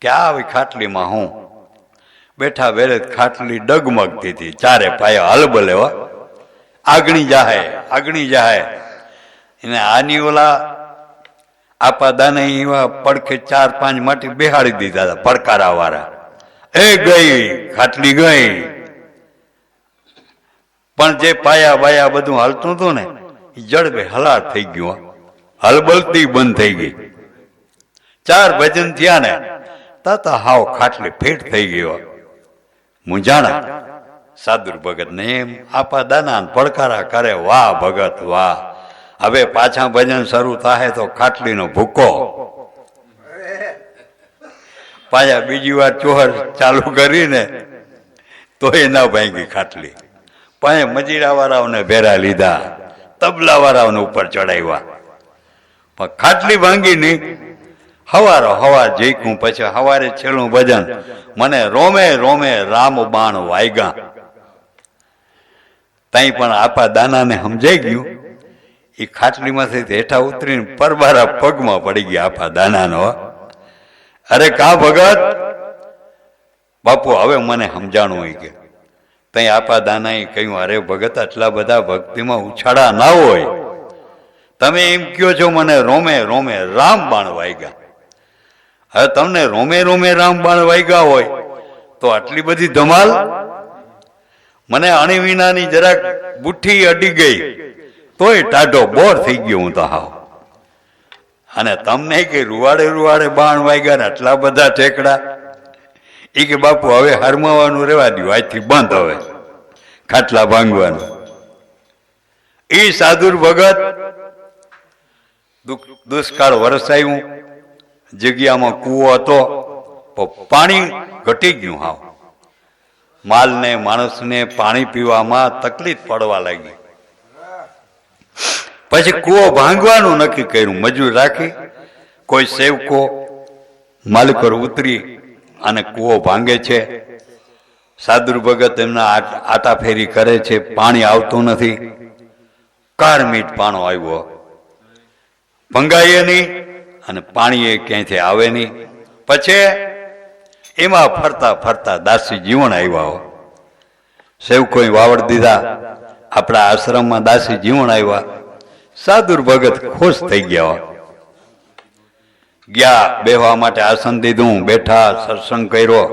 કે આવી ખાટલીમાં હું બેઠા વેરે ખાટલી ડગમગતી હતી. ચારે પાયા હલબલે હો, આગણી જાહે એને આની ઓલા આપા દાને એવા પડખે 4-5 માટી બેહાડી દીધા હતા પડકારા વાળા. એ ગઈ ખાટલી ગઈ. પણ જે પાયા બાયા બધું હાલતું હતું ને એ જડબે હલાર થઈ ગયું. હલબલતી બંધ થઈ ગઈ. 4 ભજન થયા ને તા હાવ ખાટલી ફેટ થઈ ગયો. મુંજાણા સાધુ ભગત ને એમ આપા દાના પડકારા કરે. વાહ ભગત વાહ, હવે પાછા ભજન શરૂ થાય તો ખાટલીનો ભૂકો. પાછા બીજી વાર ચોહર ચાલુ કરીને તો એ ના ભાંગી ખાટલી. પાછા મજીરા વાળાઓને ભેરા લીધા, તબલા વાળાઓને ઉપર ચડાવ્યા, પણ ખાટલી ભાંગી નહીં. હવાર જઈકું. પછી હવારે છેલ્લું ભજન મને રોમે રોમે રામ બાણ વાયગા. તઈ પણ આપા દાનાને સમજાઈ ગયું. એ ખાટલીમાંથી હેઠા ઉતરીને પરબારા પગમાં પડી ગયા આપા દાનાનો. અરે કા ભગત બાપુ હવે મને સમજાણું હોય કે તઈ આપા દાનાએ કહ્યું, અરે ભગત આટલા બધા ભક્તિમાં ઉછાળા ના હોય. તમે એમ કયો છો મને રોમે રોમે રામ બાણ વાયગા. હવે તમને રોમે રોમે રામ બાણ વાગ્યા હોય તો આટલી બધી ધમાલ? મને અણી વિનાની જરાક બુઠ્ઠી અડી ગઈ તોય ટાઢો બોર થઈ ગયો હું તો હાવ. અને તમને કે રૂવાડે બાણ વાગ્યા ને આટલા બધા ઠેકડા. એ કે બાપુ હવે હરમાવાનું રહેવા દો, આજથી બંધ હવે ખાટલા ભાંગવાનું. એ સાધુ ભગત દુષ્કાળ વરસાયું. જગ્યામાં કૂવો હતો પાણી ઘટી ગયું. હાવ માલને માણસને પાણી પીવામાં તકલીફ પડવા લાગી. પછી કૂવો ભાંગવાનું નક્કી કર્યું. મજૂર રાખી કોઈ સેવકો માલિકો ઉતરી અને કૂવો ભાંગે છે. સાધુ ભગત એમના આટા ફેરી કરે છે. પાણી આવતું નથી. કારમીટ પાણો આવ્યો, ભંગાઈએ નહીં અને પાણી એ ક્યાંયથી આવે નહીં. પછી એમાં ફરતા ફરતા દાસી જીવણ આવ્યા. સેવકોએ વાવડ દીધા. આપણા આશ્રમમાં દાસી જીવણ આવ્યા. સાધુ ભગત ખુશ થઈ ગયા. ગયા બેહવા માટે આસન દીધું, બેઠા, સત્સંગ કર્યો.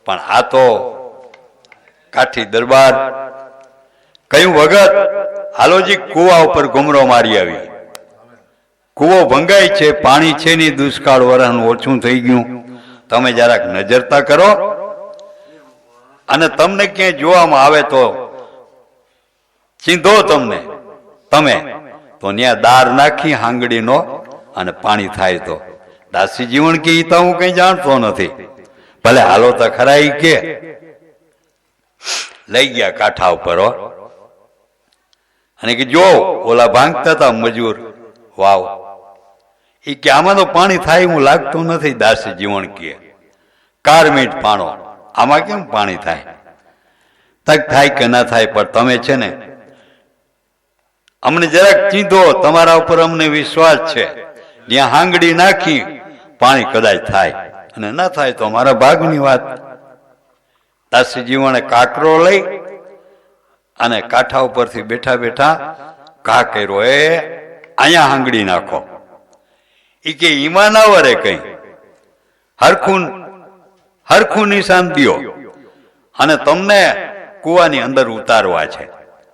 પણ આ તો કાઠી દરબાર કયું ભગત હાલોજી કુવા ઉપર ઘુમરો મારી આવી. કૂવો ભંગાય છે, પાણી છે નહીં, દુષ્કાળ વરહનું ઓછું થઈ ગયું. તમે જરાક નજરતા કરો અને તમને ક્યાંય જોવામાં આવે તો ચીંધો તમને. તમે તો ત્યાં દાર નાખી હાંગડીનો અને પાણી થાય તો. દાસી જીવન કે તો હું કઈ જાણતો નથી. ભલે હાલો તો ખરા. કે લઈ ગયા કાંઠા ઉપર અને કે જો ઓલા ભાંગતા હતા મજૂર વાવ. એ કે આમાં તો પાણી થાય હું લાગતું નથી. દાસી જીવન કે કારમીટ પાણો, આમાં કેમ પાણી થાય? તક થાય કે ના થાય, પણ તમે છે ને અમને જરાક ચીંધો, તમારા ઉપર અમને વિશ્વાસ છે. જ્યાં હાંગડી નાખી પાણી કદાચ થાય અને ના થાય તો અમારા ભાગની વાત. દાસી જીવણે કાકરો લઈ અને કાંઠા ઉપરથી બેઠા બેઠા ઘા કર્યો, એ અહીંયા હાંગડી નાખો. એ કે ઈમાં ના વરે કઈ, હરખું નિશાન દ્યો અને તમને કુવાની અંદર ઉતારવા છે.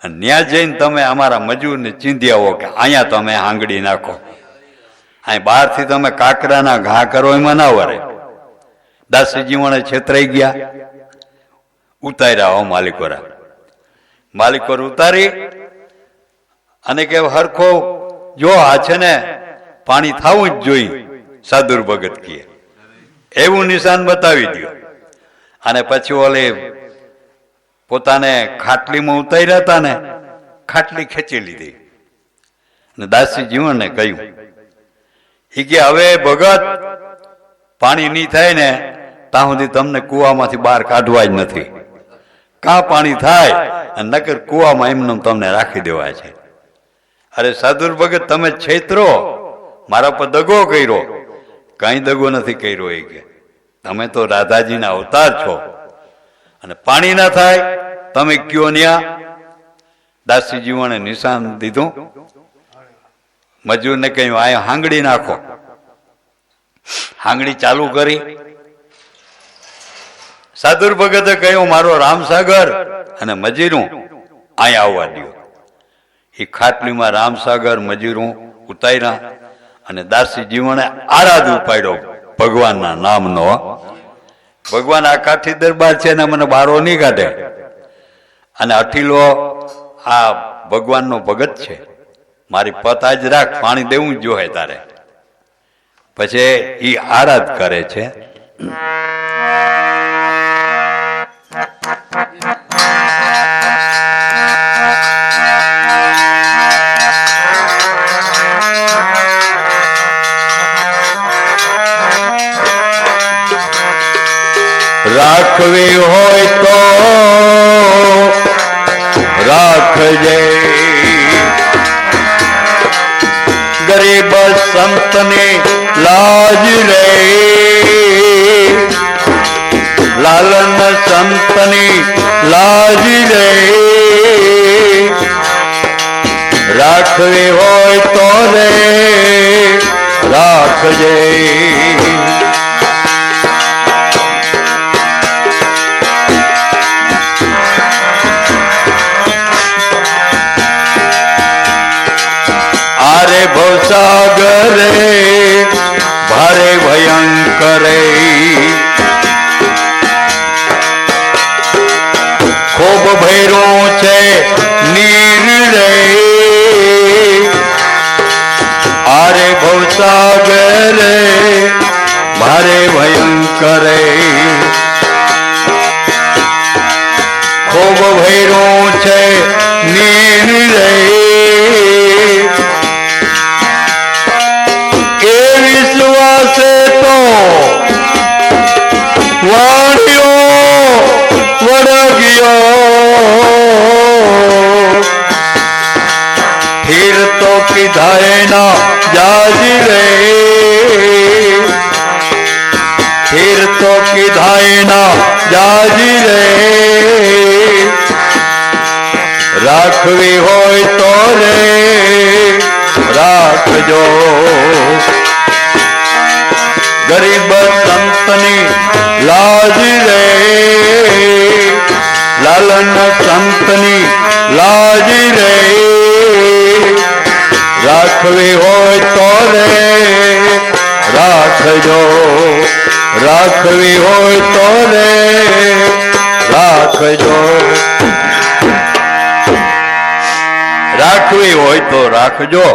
અને ત્યાં જઈને તમે અમારા મજૂરને ચીંધી આવો કે અહીંયા તમે હાંગડી નાખો. અહીં બહારથી તમે કાકરાના ઘા કરો એમાં ના વરે. દાસીજી વણે છેતરાઈ ગયા, ઉતાર્યા હો માલિકોર ઉતારી અને કે હરખો જો આ છે ને પાણી થવું જ જોઈએ, સાધુર ભગત કહે એવું નિશાન બતાવી દો. અને પછી ઓલે પોતાને ખાટલીમાં ઉતાર્યા હતા ને, ખાટલી ખેંચી લીધી અને દાસી જીવનને કહ્યું, એ કે હવે ભગત પાણી નહીં થાય ને ત્યાં સુધી તમને કુવામાંથી બહાર કાઢવા જ નથી. કાં પાણી થાય અને નકર કુવામાં એમને તમને રાખી દેવાય છે. અરે સાધુર ભગત તમે છેતરો, મારા પર દગો કર્યો. કઈ દગો નથી કર્યો. એ કે તમે તો રાધાજીના અવતાર છો અને પાણી ના થાય તમે કયો ન્યા. દાસી જીવણે નિશાન દીધું, મજૂરને કહ્યું આ હાંગડી નાખો. હાંગડી ચાલુ કરી. સાધુર ભગતે કહ્યું મારો રામસાગર અને મજીરું અહીંયા આવવા દો. એ ખાટલીમાં રામસાગર મજીરું ઉતાર્યા અને દાસી જીવણે આરાધ ઉપાડ્યો ભગવાનના નામનો. ભગવાન આ કાઠી દરબાર છે ને મને બારો નહીં કાઢે. અને અઠીલો આ ભગવાનનો ભગત છે, મારી પત આજ રાખ, પાણી દેવું જ જોઈએ તારે. પછી એ આરાધ કરે છે. રાખવી હોય તો રાખજે, ગરીબ સંતની લાજ રે, લાલન સંતની લાજ રે. રાખવી હોય તો રે રાખજે. ભવસાગરે ભારે ભયંકરે, ખૂબ ભૈરું છે નીર રે. આરે ભવસાગરે ભારે ભયંકરે, ખૂબ ભૈરું છે નીર રે. ફીર તો કીધાય ના જાજી રે, ફીર તો કીધાય ના જાજી રે. રાખવી હોય તો રે રાખજો, ગરીબ સંતની લાજ રે, લાલન સંતની લાજ રે. રાખવી હોય તો રે રાખજો, રાખવી હોય તો રે રાખજો. રાખવી હોય તો રાખજો.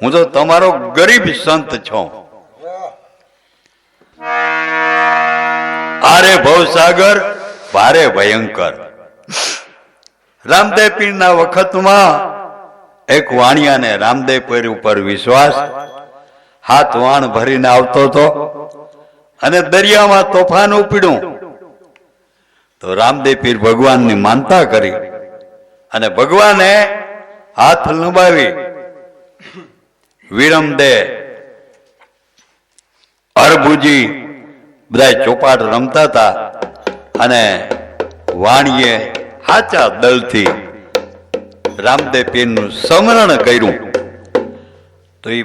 હું તો તમારો ગરીબ સંત છું. આરે ભવસાગર ભારે ભયંકર. રામદેવ પીરના વખતમાં એક વાણિયાને રામદેવ પીર ઉપર વિશ્વાસ, હાથ વાણ ભરીને આવતો હતો અને દરિયામાં તોફાન ઉપડ્યું. તો રામદેવ પીર ભગવાનની માનતા કરી અને ભગવાને હાથ લંબાવી વિરમદે અરબુજી બધા ચોપાટ રમતા હતા અને વાણીએ હાચા દળથી રામદેવ પીરનું સ્મરણ કર્યું તો એ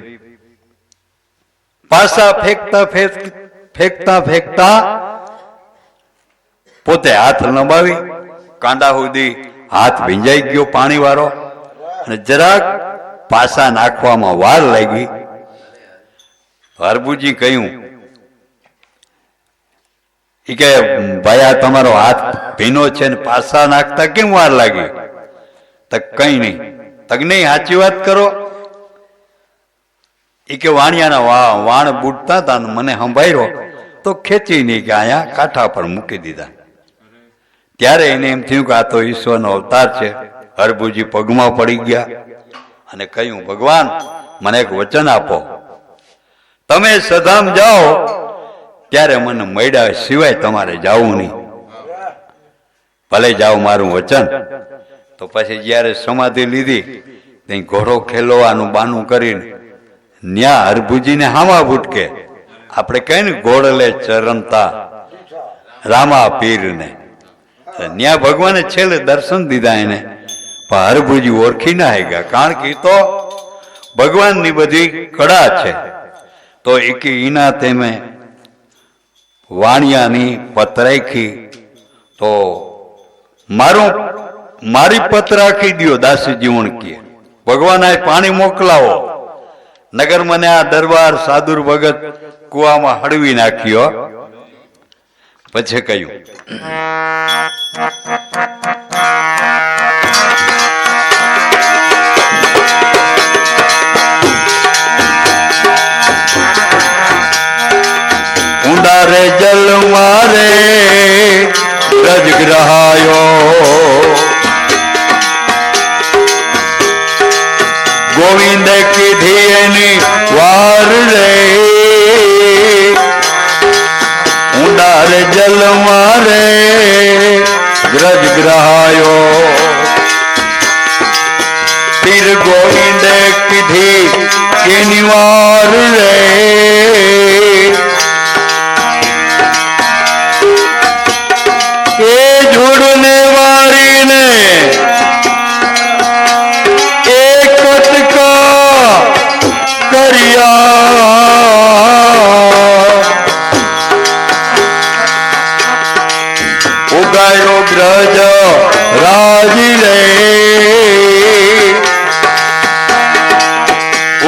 પાસા ફેંકતા ફેંકતા ફેંકતા પોતે હાથ લંબાવી કાંડા સુધી હાથ ભીંજાઈ ગયો પાણી વાળો અને જરાક પાસા નાખવામાં વાર લાગી. હરભુજી કહ્યું એ કે ભાઈ આ તમારો હાથ ભીનો છે ને પાસા નાખતા કેમ વાર લાગી? તો કઈ નહીં. તક નહીં સાચી વાત કરો. એ કે વાણિયાના વાણ બુડતા હતા ને મને સંભાળ્યો તો ખેંચી નહીં કે અહીંયા કાંઠા પર મૂકી દીધા. ત્યારે એને એમ થયું કે આ તો ઈશ્વરનો અવતાર છે. હરભુજી પગમાં પડી ગયા અને કહ્યું ભગવાન મને એક વચન આપો, તમે સધામ જાઓ ત્યારે મને મળ્યા સિવાય તમારે જાવું નહીં. ભલે જાઓ મારું વચન. તો પછી જયારે સમાધિ લીધી ત્યાં ઘોડો ખેલવાનું બાનું કરીને ન્યા હરભુજીને હામા ભૂટકે આપણે કહીએ ને ઘોડલે ચરમતા રામા પીરને, ન્યા ભગવાને છેલ્લે દર્શન દીધા એને. પણ હરભુજી ઓળખી ના ગયા કારણ કે તો ભગવાનની બધી કળા છે. તો એક ઈના તેમે વાણિયાની પત રાખી તો મારી પત રાખી દો દાસીજી ઓણકીએ ભગવાન આ પાણી મોકલાવો નગર મને આ દરબાર સાદુર ભગત કુવામાં હળવી નાખ્યો. પછી કહ્યું ઊંડા રે જલ મારે રજ ગ્રહાયો ગોવિંદ કીધી એની વાર રે ઊંડા રે જલ મારે રજ ગ્રહાયો પીર ગોવિંદ કીધી એની વાર રે એ જોડને વારીને એક કટકા કર્યા ઉગાયો ગ્રજ રાજી રે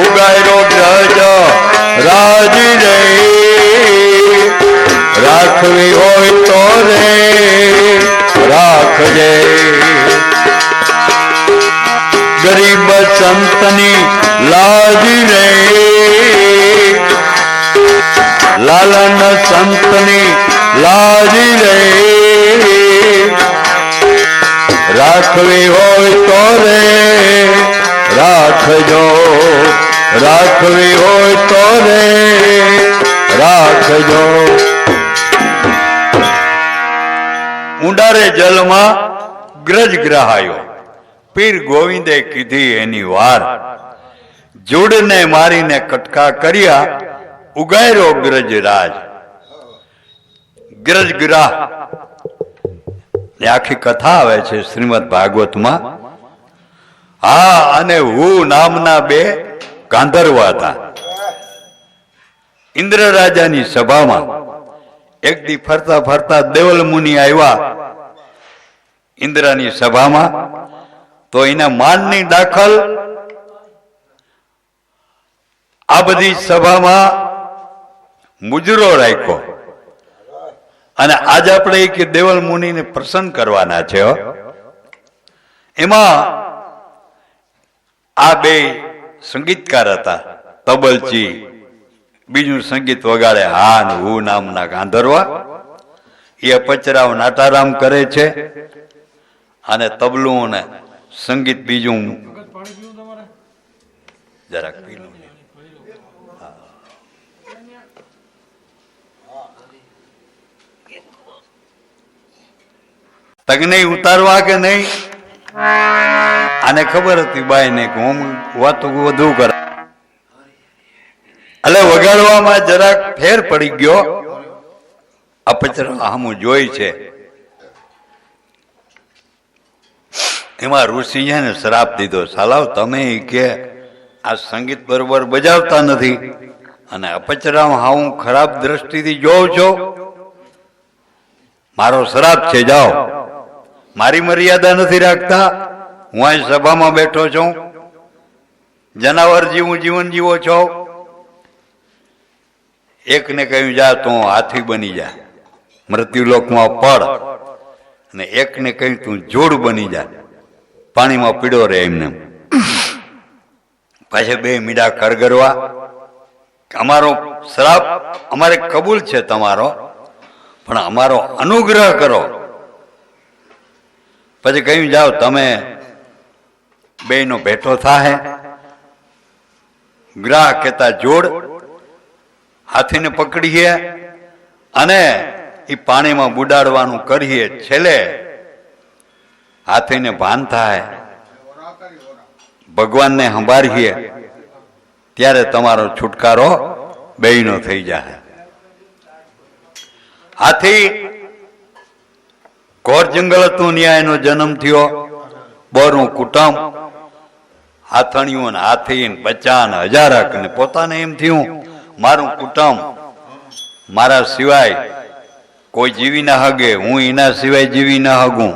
ઉગાયો ગ્રજ રાજી રે રાખવી હોય તો રે રાખજે ગરીબ સંતની લાજી રે લાલન સંતની લાજી રે રાખવી હોય તો રે રાખજો રાખવી હોય તો રે રાખજો. ઊંડા રે જલમાં ગ્રજ ગ્રહાયો પીર ગોવિંદે કીધી એની વાર જોડને મારીને કટકા કર્યા ઉગાર્યો ગ્રજ રાજ. ગ્રજ ગ્રાહ આખી કથા આવે છે શ્રીમદ ભાગવતમાં. હા અને હું નામના બે ગાંધર્વ હતા. ઇન્દ્ર રાજાની સભામાં એક દી ફરતા ફરતા દેવલ મુનિ આવ્યા ઇન્દ્રની સભામાં. તો એના માનની દાખલ આ બધી સભામાં મુજરો રાખ્યો અને આજ આપણે કે દેવલ મુનિને પ્રસન્ન કરવાના છે. એમાં આ બે સંગીતકાર હતા તબલચી, બીજું સંગીત વગાડે હા ને હું નામના ગાંધર્વા. એ પચરાવ નાટારામ કરે છે અને તબલું ને સંગીત બીજું જરાક પી લો. તગને ઉતારવા કે નહીં આને ખબર હતી બાઈ ને કે હું વાતો વધુ કરે એટલે વગાડવામાં જરાક ફેર પડી ગયો. અપચર આમું જોઈ છે એમાં ઋષિ છે ને શ્રાપ દીધો, સાલાવ તમે કે આ સંગીત બરોબર બજાવતા નથી અને અપચરામાં હું ખરાબ દ્રષ્ટિથી જોઉં છો, મારો શ્રાપ છે, જાઓ. મારી મર્યાદા નથી રાખતા. હું અહીં સભામાં બેઠો છું, જનાવર જેવું જીવન જીવો છો. એકને કહ્યું જા તું હાથી બની જા, મૃત્યુલોકમાં પડ, અને એકને કહ્યું તું જોડ બની જા, પાણીમાં પીડો રહે એમને. પાછા બે મીડા કરગરવા, અમારો શ્રાપ અમારે કબૂલ છે તમારો, પણ અમારો અનુગ્રહ કરો. પછી કહ્યું જાઓ તમે બેનો ભેટો થાહે. ગ્રાહ કેતા જોડ હાથીને પકડીએ અને એ પાણીમાં બુડાડવાનું કરીએ. છેલ્લે હાથીને ભાન થાય, ભગવાનને સંભાળીએ, ત્યારે તમારો છુટકારો બેયનો થઈ જાય. હાથી ઘોર જંગલ હતું, ન્યાયનો જન્મ થયો. બોરું કુટુંબ, હાથણીઓ ને હાથી ને બચ્ચા ને હજારક ને પોતાને એમ થયું મારું કુટુંબ મારા સિવાય કોઈ જીવી ના હગે, હું એના સિવાય જીવી ના હગું.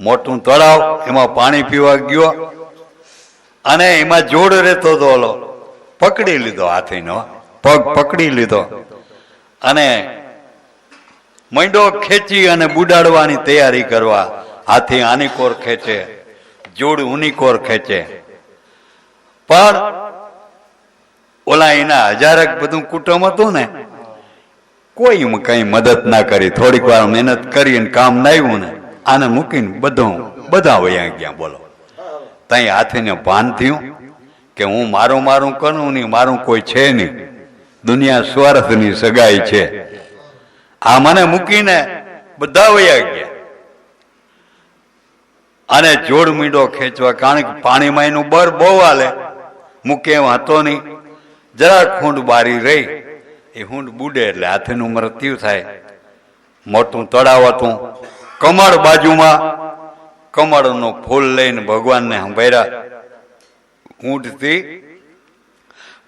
મોટું તળાવ, એમાં પાણી પીવા ગયો અને એમાં જોડ રહેતો હતો. ઓલો પકડી લીધો, હાથીનો પગ પકડી લીધો અને મંડો ખેંચી અને બુડાડવાની તૈયારી કરવા. હાથી આની કોર ખેંચે, જોડ ઉની કોર ખેંચે, પણ ઓલા એના હજારક બધું કુટુંબ હતું ને, કોઈ કઈ મદદ ના કરી. થોડીક વાર મહેનત કરીને કામ ના આવ્યું ને, આને મૂકીને બધા વયા ગયા. બોલો, તઈ હાથીને ભાન થયું કે હું મારું કરું નહીં, મારું કોઈ છે નહીં, દુનિયા સ્વાર્થની સગાઈ છે. આ મને મૂકીને બધા વયા ગયા. અને જોડ મીંડો ખેંચવા, કારણ કે પાણીમાં એનું બર બહુ હાલે, મૂકે એમ હતો નહીં. જરાક હુંડ બારી રહી, એ હુંડ બુડે એટલે હાથીનું મૃત્યુ થાય. મોટું તળાવ હતું, કમળ બાજુમાં, કમળનું ફૂલ લઈને ભગવાનને સંભાળ્યા. ઊંટથી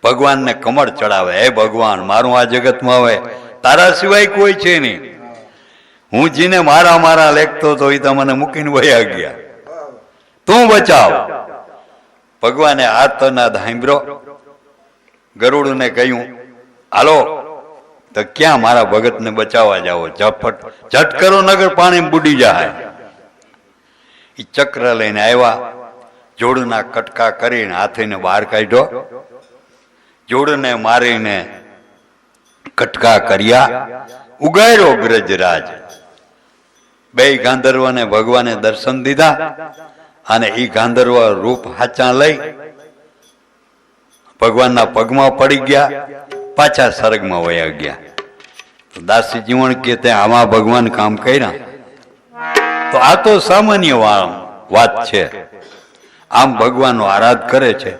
ભગવાનને કમળ ચડાવે, હે ભગવાન મારું આ જગતમાં હવે તારા સિવાય કોઈ છે નહીં, હું જીને મારા લેખતો તો એ તો મને મૂકીને વયા ગયા, તું બચાવ. ભગવાને આર્તનાદ સાંભળ્યો, ગરુડને કહ્યું હાલો તો ક્યાં મારા ભગતને બચાવવા જાઓ, ઝટ કરો નગર પાણી બુડી જાય. એ ચક્ર લઈને આવ્યા, જોડના કટકા કરીને હાથીને બહાર કાઢ્યો, જોડને મારીને કટકા કર્યા, ઉગાર્યો ગ્રજરાજ. બે ગાંધર્વને ભગવાને દર્શન દીધા અને એ ગાંધર્વ રૂપ હાચા લઈ ભગવાનના પગમાં પડી ગયા, પાછા સ્વર્ગમાં વયા ગયા. તો દાસી જીવણ કે તે આમાં ભગવાન કામ કર્યા. તો આ તો સામાન્ય વાત છે, આમ ભગવાનનો આરાધ કરે છે.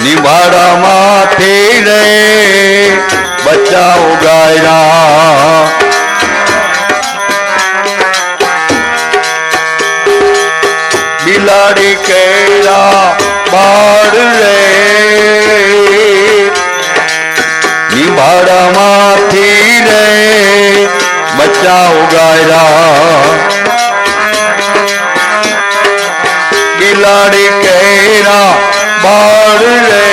નિભાડામાંથી રે બચ્ચા ઉગાડ્યા, બિલાડી કેળા બાળ રે, નિભાડામાંથી રે બચ્ચા ઉગાડ્યા, બિલાડી કેળા બાળ રે.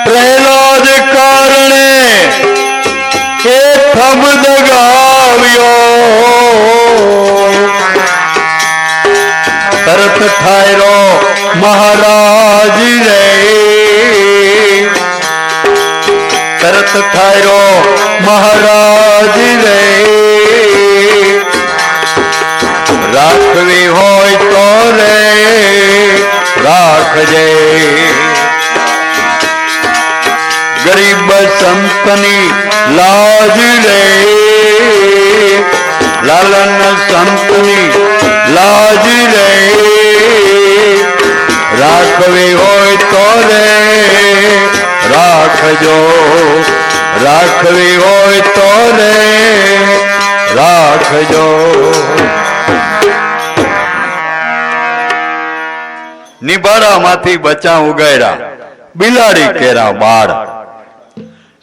પ્રહલાદ કારણે એ થબદ ગાવ્યો, તરત ઠાયરો મહારાજ રે, તરત ઠાયરો મહારાજ રે. રાખવી હોય તો રે રાખજે, સંતની લાજ રે, લાલન સંતની લાજ રે, રાખવી હોય તો રે રાખજો, રાખવી હોય તો રે રાખજો. નિભાડામાંથી બચ્ચા ઉગાડ્યા, બિલાડી કેરા બાળ.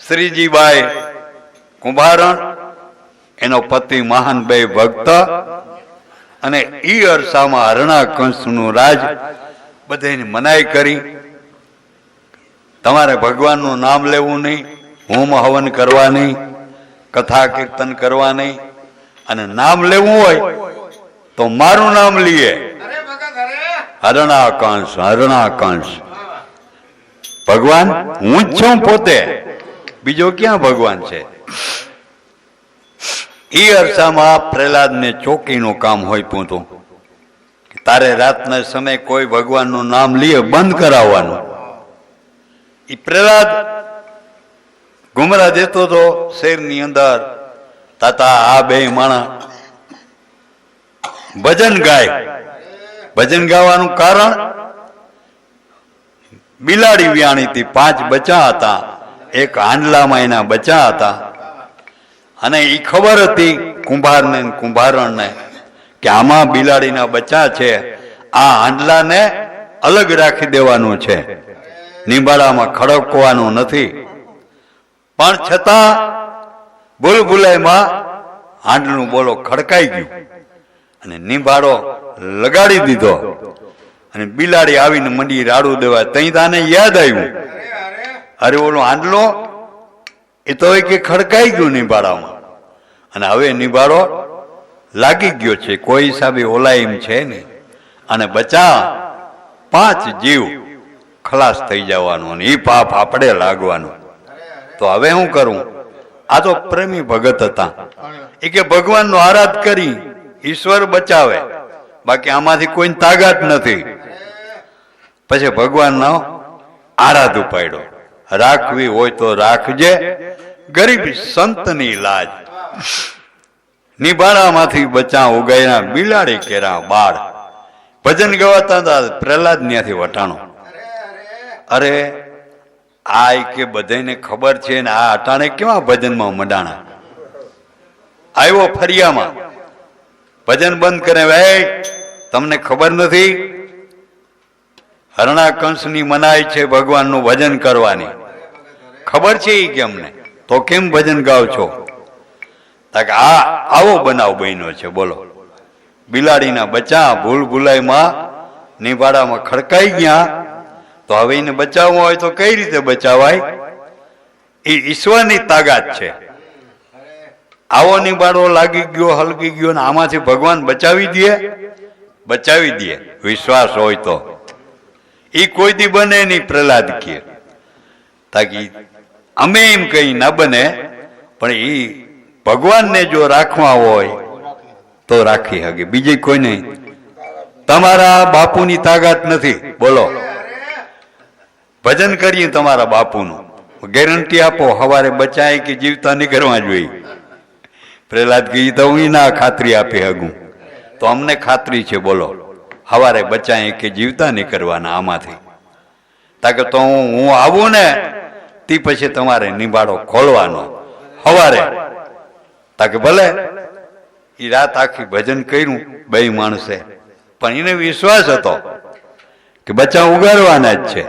શ્રીજીબાઈ કુંભારણ, એનો પતિ મહાન બે ભક્ત, અને ઈ અરસામાં હરણા કંસનું રાજ. બધાને મનાઈ કરી, તમારે ભગવાનનું નામ લેવું નહીં, હોમ હવન કરવા નહીં, કથા કીર્તન કરવા નહીં, અને નામ લેવું હોય તો મારું નામ લઈએ, હરણા કંસ, હરણા કંસ. ભગવાન હું જ છું પોતે, બીજો ક્યાં ભગવાન છે? ઈ અરસામાં પ્રહલાદને ચોકીનું કામ હોય પૂતું, તારે રાતના સમય કોઈ ભગવાનનું નામ લીએ બંધ કરાવવાનું. ઈ પ્રહલાદ ગુમરા દેતો તો શેરની અંદર. તાતા આ બે માણસ ભજન ગાય. ભજન ગાવાનું કારણ, બિલાડી વ્યાણી હતી, 5 બચ્ચા હતા, એક હાંડલામાં એના બચ્ચા હતા, અને એ ખબર હતી કુંભારને કુંભારણને કે આમાં બિલાડીના બચ્ચા છે, આ હાંડલાને અલગ રાખી દેવાનું છે, નિંબાળામાં ખડકવાનું નથી. પણ છતાં ભૂલભુલાઈમાં હાંડલું બોલો ખડકાઈ ગયું અને નિંબાળો લગાડી દીધો, અને બિલાડી આવીને મંડી રાડું દેવા. તઈ તાને યાદ આવ્યું, અરે ઓલો હાંડલો એ તો કે ખડકાઈ ગયું નિંબાળામાં, અને હવે નિંબાળો લાગી ગયો છે, કોઈ હિસાબે ઓલાઈમ છે ને, અને બચા 5 જીવ ખલાસ થઈ જવાનું, અને એ પાપ આપણે લાગવાનું. તો હવે શું કરું? આ તો પ્રેમી ભગત હતા, એ કે ભગવાનનો આરાધ કરી ઈશ્વર બચાવે, બાકી આમાંથી કોઈ તાકાત નથી. પછી ભગવાનનો આરાધ ઉપાડ્યો, રાખવી હોય તો રાખજે ગરીબ સંતની લાજ. નિભાડામાંથી બચ્ચા ઉગાડ્યા, બિલાડી કેરા બાળ. ભજન ગવાતા હતા, પ્રહલાદ ત્યાંથી વટાણો. અરે આ કે બધાને ખબર છે ને, આ અટાણે કેવા ભજનમાં મંડાણા. આવ્યો ફરિયામાં, ભજન બંધ કરે, ભાઈ તમને ખબર નથી હરણા કંસની મનાઈ છે ભગવાનનું ભજન કરવાની? ખબર છે એ કે અમને, તો કેમ ભજન ગાવ છો? આ આવો બનાવ બન્યો છે. બોલો, બિલાડીના બચ્ચા ભૂલ ભૂલાઈમાં નિભાડામાં ખડકાઈ ગયા, તો હવે એને બચાવવું હોય તો કઈ રીતે બચાવાય? એ ઈશ્વરની તાકાત છે. આવો નિભાડો લાગી ગયો, હલકી ગયો, ને આમાંથી ભગવાન બચાવી દે? બચાવી દે, વિશ્વાસ હોય તો. એ કોઈ દી બને નહીં, પ્રહલાદ કહે. તાકી અમે એમ કઈ ના બને, પણ એ ભગવાનને જો રાખવા હોય તો રાખી શકે, બીજી કોઈ નહીં. તમારા બાપુની તાકાત નથી. બોલો, ભજન કરીએ તમારા બાપુનું, ગેરંટી આપો હવારે બચાય કે જીવતા નીકળવા જોઈએ? પ્રહલાદ કહી તો હું ના ખાતરી આપી હગું, તો અમને ખાતરી છે. બોલો, હવારે બચાય કે જીવતા નીકળવાના આમાંથી? તાકે તો હું આવું ને તે પછી તમારે નિભાડો ખોલવાનો હવારે. તાકે ભલે એ રાત આખી ભજન કર્યું બે માણસે, પણ એને વિશ્વાસ હતો કે બચ્ચા ઉગાડવાના જ છે.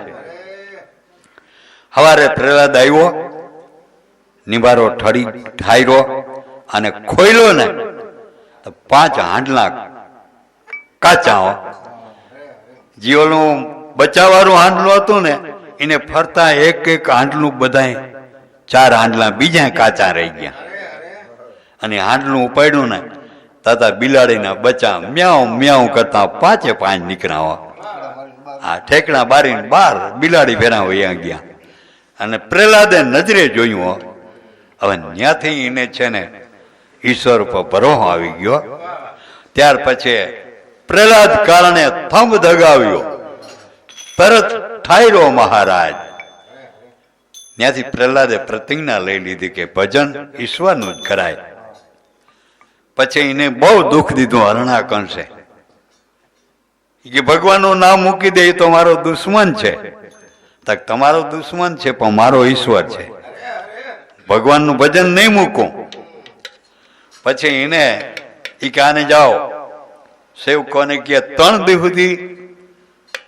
હવારે પ્રહલાદ આવ્યો, નિભારો ઠાયરો અને ખોયલો ને તો 5 હાંડલા કાચા. જીઓનું બચાવવાનું હાંડલું હતું ને, એને ફરતા એક એક હાંડલું બધા 4 હાંડલા બીજા કાચા રહી ગયા, અને હાંડલું ઉપાડ્યું ને તાતા બિલાડીના બચ્ચા મ્યાઉ મ્યાઉ કરતા 5 નીકળ્યા. આ ઠેકણા બારીને બહાર બિલાડી ફેરા વયા ગયા, અને પ્રહલાદે નજરે જોયું. હવે ત્યાંથી એને છે ને ઈશ્વર ઉપર ભરોસો આવી ગયો. ત્યાર પછી પ્રહલાદ કારણે થંભ દગાવ્યો, તરત ઠાયરો મહારાજ. ત્યાંથી પ્રહલાદે પ્રતિજ્ઞા લઈ લીધી કે ભજન ઈશ્વરનું જ કરાય. પછી એને બહુ દુઃખ દીધું હરણાકંશે કે ભગવાનનું નામ મૂકી દે તો મારો દુશ્મન છે. તક તમારો દુશ્મન છે પણ મારો ઈશ્વર છે, ભગવાનનું ભજન નહીં મૂકું. પછી એને ઈ કે આને જાઓ સેવકોને કે 3 દિવસ સુધી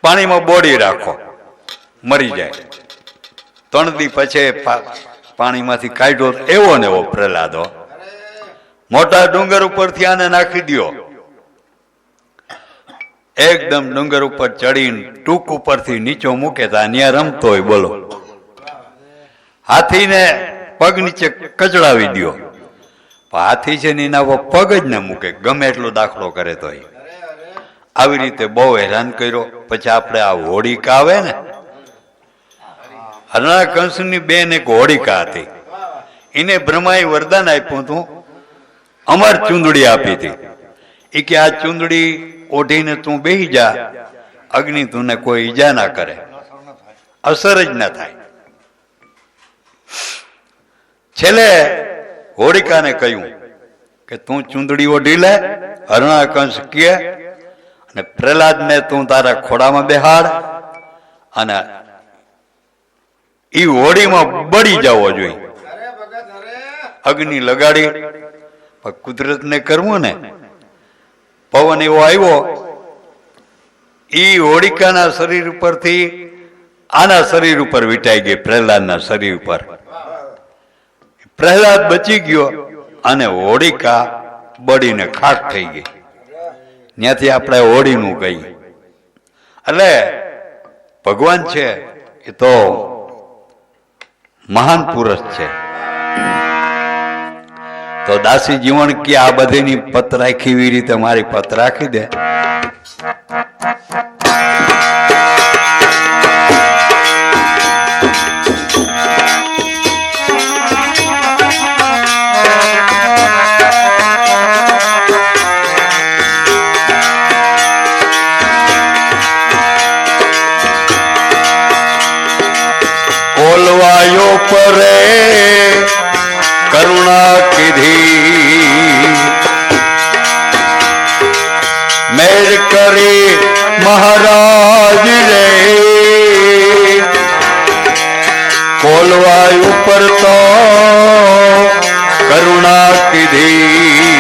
પાણીમાં બોડી રાખો, મરી જાય. 3 દિવસ પછી પાણીમાંથી કાઢ્યો એવો ને એવો પ્રહલાદો. મોટા ડુંગર ઉપરથી આને નાખી દો, એકદમ ડુંગર ઉપર ચડીને ટૂંક ઉપરથી નીચો મૂકે તો ત્યાં રમતો હોય. બોલો, હાથીને પગ નીચે કચડાવી દો, હાથી છે ને એના પર પગ જ ના મૂકે, ગમે એટલો દાખલો કરે તો. આવી રીતે બહુ હેરાન કર્યો. પછી આપણે આ હોળિકા આવે ને, હરણાકંસની બેન એક હોળિકા હતી, એને બ્રહ્માએ વરદાન આપ્યું હતું, અમર ચૂંદડી આપી હતી. એ કે આ ચૂંદડી ઓઢીને તું બેહી જા, અગ્નિ તુને કોઈ ઈજા ના કરે, અસર જ ના થાય. છેલ્લે હોળિકાને કહ્યું કે તું ચૂંદડી ઓઢી લે, હરણાકંસ કે, અને પ્રહલાદને તું તારા ખોડામાં બેહાડ અને ઈ હોળીમાં બળી જવો જોઈએ. અગ્નિ લગાડી, કુદરતને કરવું ને, પવન એવો આવ્યો, ઈ હોળિકાના શરીર ઉપરથી આના શરીર ઉપર વીંટાઈ ગઈ, પ્રહલાદના શરીર ઉપર. પ્રહલાદ બચી ગયો અને હોળિકા બળીને ખાક થઈ ગઈ. ત્યાંથી આપણે હોળીનું કહીએ. એટલે ભગવાન છે એ તો મહાન પુરુષ છે. તો દાસી જીવન કે આ બધીની પત રાખી એવી રીતે મારી પત રાખી દે. ઓલવાયો પરે કરુણા કીધી, મેર કરી મહારાજ રે. કોલવાય ઉપર તો કરુણા કીધી,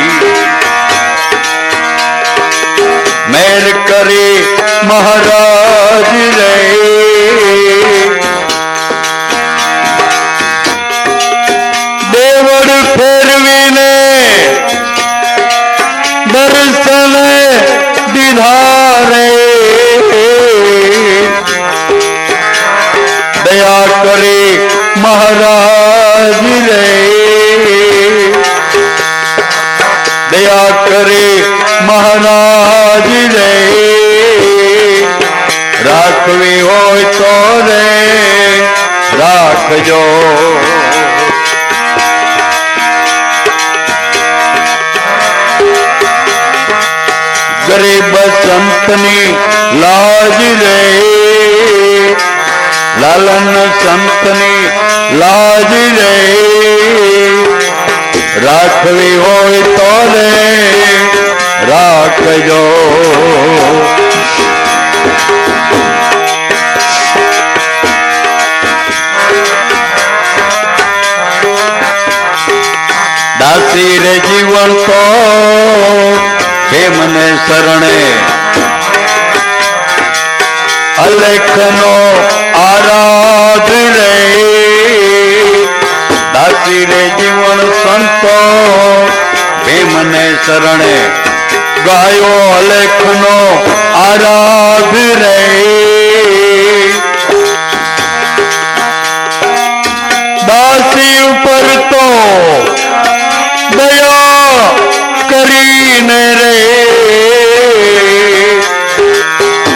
મેર કરી મહારાજ રે. ફેરવીને દર્શન દીધા રે, દયા કરી મહારાજ રે, દયા કરી મહારાજ રે. રાખવી હોય તો રે રાખજો, ગરીબ સંતની લાજ રે, લાલન સંતની લાજ રે. રાખવી હોય તો રે રાખજો, દાસી રે જીવન તો હે મને શરણે, અલેખનો આરાધ રે. દાસી રે જીવન સંતો હે મને શરણે, ગાયો અલેખનો આરાધ રે. દાસી ઉપર તો દયા કરીને રે,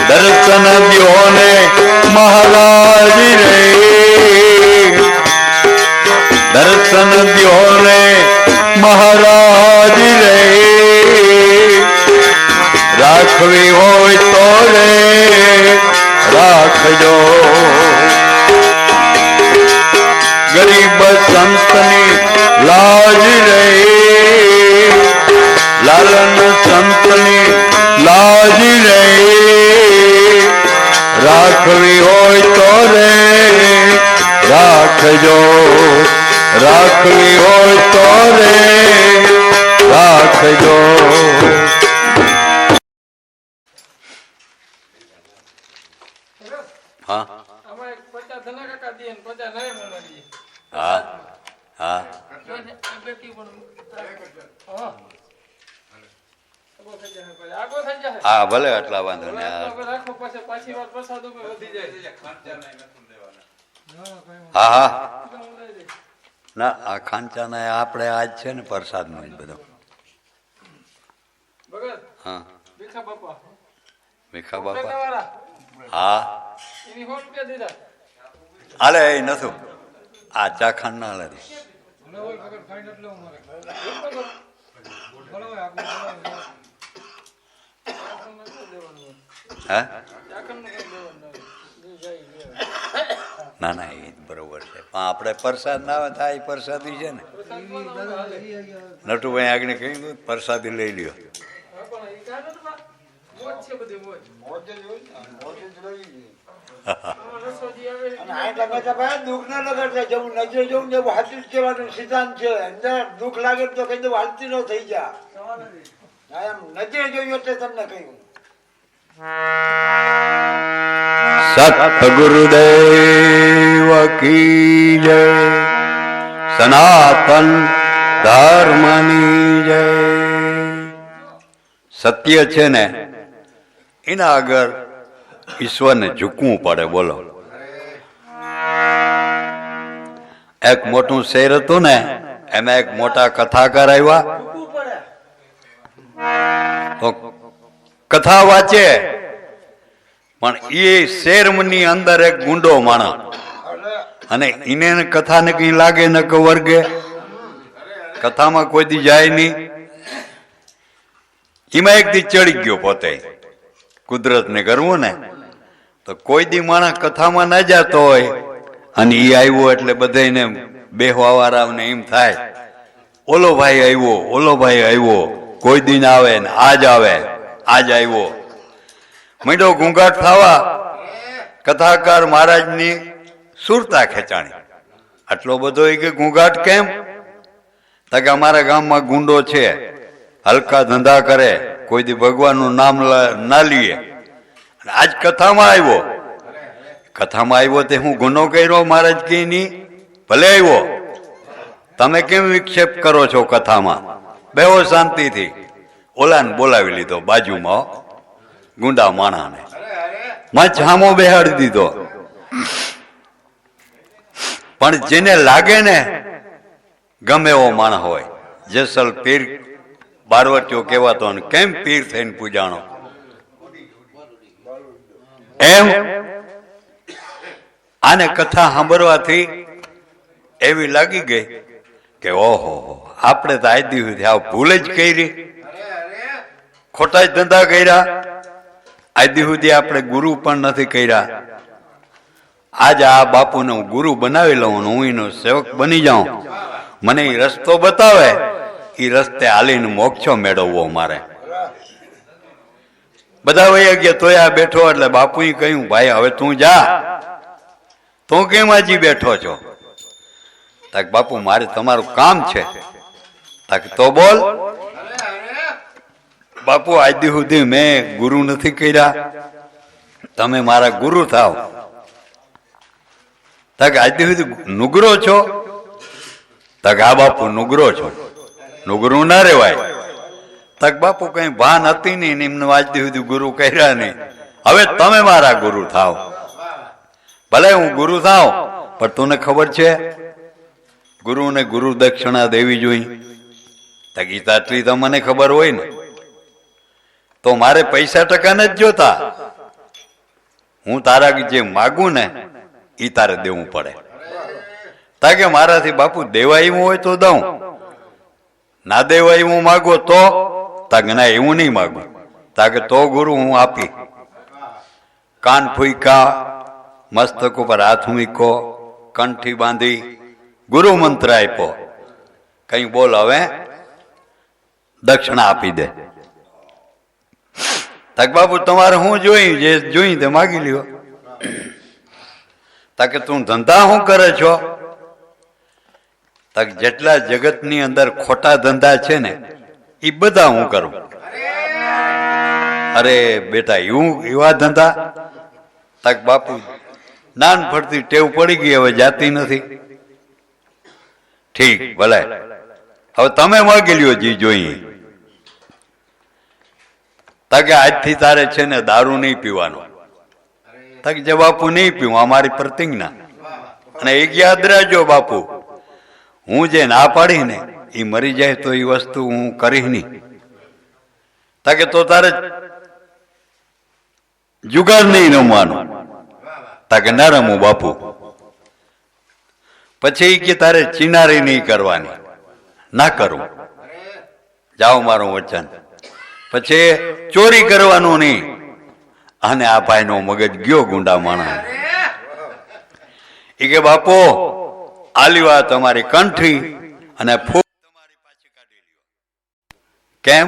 દર્શન દ્યો ને મહારાજ રે, દર્શન દ્યો ને મહારાજ રે. રાખવી હોય તો રે રાખજો, લાજ રહી, લાલન સંતની લાજ રહી, રાખવી હોય તો રે રાખજો, રાખવી હોય તો રે રાખજો. હા હા હા હા ભલે આટલા વાંધો ને. હા હા ના આ ખાંચાના આપણે આજ છે ને પ્રસાદ નો બધો. હા ભીખા બાપા હા હાલે એ નતું આ ચાખાન ના હાલે. ના ના એ બરોબર છે પણ આપણે પ્રસાદ ના આવે થાય પ્રસાદી છે ને. નટુભાઈ આગળ કહ્યું પ્રસાદી લઈ લ્યો. દુઃખ ના લગાડતા જવું નજરે જવું ને હાથું જ કહેવાનું સિદ્ધાંત છે. અંદર દુઃખ લાગે તો કઈ દઉં હાલતી ન થઈ જા. એમ નજરે જોયું એટલે તમને કહ્યું. સતગુરુદેવ કી જય, સનાતન ધર્મની જય. સત્ય છે ને એના આગળ ઈશ્વરને ઝૂકવું પડે. બોલો એક મોટું શહેર હતું ને એમાં એક મોટા કથાકાર આવ્યા તો કથા વાંચે પણ એ શેરની અંદર એક ગુંડો માણસ અને એને કથા ને કઈ લાગે ને કે વર્ગે કથામાં કોઈ દી જાય નહીં. એમાં એક દી ચડી ગયો પોતે. કુદરત ને કરવું ને તો કોઈ દી માણસ કથામાં ના જતો હોય અને એ આવ્યો એટલે બધાને બેહવા વાળાને એમ થાય ઓલો ભાઈ આવ્યો, ઓલો ભાઈ આવ્યો, કોઈ દી ના આવે ને આજ આવે, આજ આવ્યો. મીંડો ઘૂંઘાટ થવા કથાકાર મહારાજની સુરતા ખેંચાણી. આટલો બધો એ કે ઘૂંઘાટ કેમ? તો કે અમારા ગામમાં ગુંડો છે, હલકા ધંધા કરે, કોઈ દી ભગવાનનું નામ ના લીએ. આજ કથામાં આવ્યો. કથામાં આવ્યો તે હું ગુનો કર્યો? મહારાજ કે નહીં, ભલે આવ્યો. તમે કેમ વિક્ષેપ કરો છો કથામાં? બેહો શાંતિથી. ઓલાને બોલાવી લીધો બાજુમાં, ગુંડા માણાને મચ હામો બેહાડી દીધો. પણ જેને લાગે ને ગમે એવો માણસ હોય, જેસલ પીર બારવટીઓ કહેવાતો ને કેમ પીર થઈને પૂજાણો એમ આને કથા સાંભળવાથી એવી લાગી ગઈ કે ઓહો આપણે તો આજ દિવસથી આ ભૂલ જ કરી, ખોટા જ ધંધા કર્યા, આજ સુધી આપણે ગુરુ પણ નથી કર્યા. આજે આ બાપુને હું ગુરુ બનાવી લઉં, હું એનો સેવક બની જાઉં, મને એ રસ્તો બતાવે, એ રસ્તે હાલીને મોક્ષો મેળવવો મારે. બધા વયા ગયા તોય આ બેઠો એટલે બાપુએ કહ્યું ભાઈ હવે તું જા. તું કેમ હજી બેઠો છો? તાક બાપુ મારે તમારું કામ છે. તાક તો બોલ. બાપુ આજ સુધી મેં ગુરુ નથી કર્યા, તમે મારા ગુરુ થાવ. તાક આજ સુધી નુગરો છો? તાક આ બાપુ નુગરો છો, નુગરું ના રેવાય. તક બાપુ કઈ ભાન હતી નહીં, એમને આજ સુધી ગુરુ કર્યા નહીં, હવે તમે મારા ગુરુ થાવ. ભલે હું ગુરુ થાવ પણ તને ખબર છે ગુરુને ગુરુ દક્ષિણા દેવી જોઈએ. તક આટલી તો મને ખબર હોય ને, તો મારે પૈસા ટકા નથી જોતા. હું તારા જે માગું ને એ તારે દેવું પડે. તાકે મારાથી બાપુ દેવાય એવું હોય તો દઉં, ના દેવાય એવું માગો તો? તાકે ના એવું નહીં માગું. તાકે તો ગુરુ હું આપી. કાન ફૂંકા, મસ્તક ઉપર હાથ મૂકો, કંઠી બાંધી ગુરુ મંત્ર આપ્યો. કઈ બોલ હવે દક્ષિણા આપી દે. તક બાપુ તમારે હું જોઈ જે જોઈ તે માગી લ્યો. તાકે તું ધંધા શું કરે છો? તક જેટલા જગતની અંદર ખોટા ધંધા છે ને એ બધા હું કરું. અરે બેટા એવા ધંધા? તક બાપુ નાનપણથી ટેવ પડી ગઈ, હવે જાતી નથી. ઠીક ભલે, હવે તમે માગી લ્યો જી જોઈ. તકે આજથી તારે છે ને દારૂ નહીં પીવાનો. તક જે બાપુ નહીં પીવું, અમારી પ્રતિજ્ઞા. અને એક યાદ રાખજો બાપુ, હું જે ના પાડી ને એ મરી જાય તો એ વસ્તુ હું કરીશ નહીં. તાકે તો તારે જુગાર નહીં રમવાનું. તાકે ના રમું બાપુ. પછી કે તારે ચિનારી નહીં કરવાની. ના કરું, જાઓ મારું વચન. પછી ચોરી કરવાનું નહીં. અને આ ભાઈ નો મગજ ગયો ગુંડા માણા. એ કે બાપો આલીવા તમારી કંઠી અને ફૂક તમારી પાછી કાઢી લ્યો. કેમ?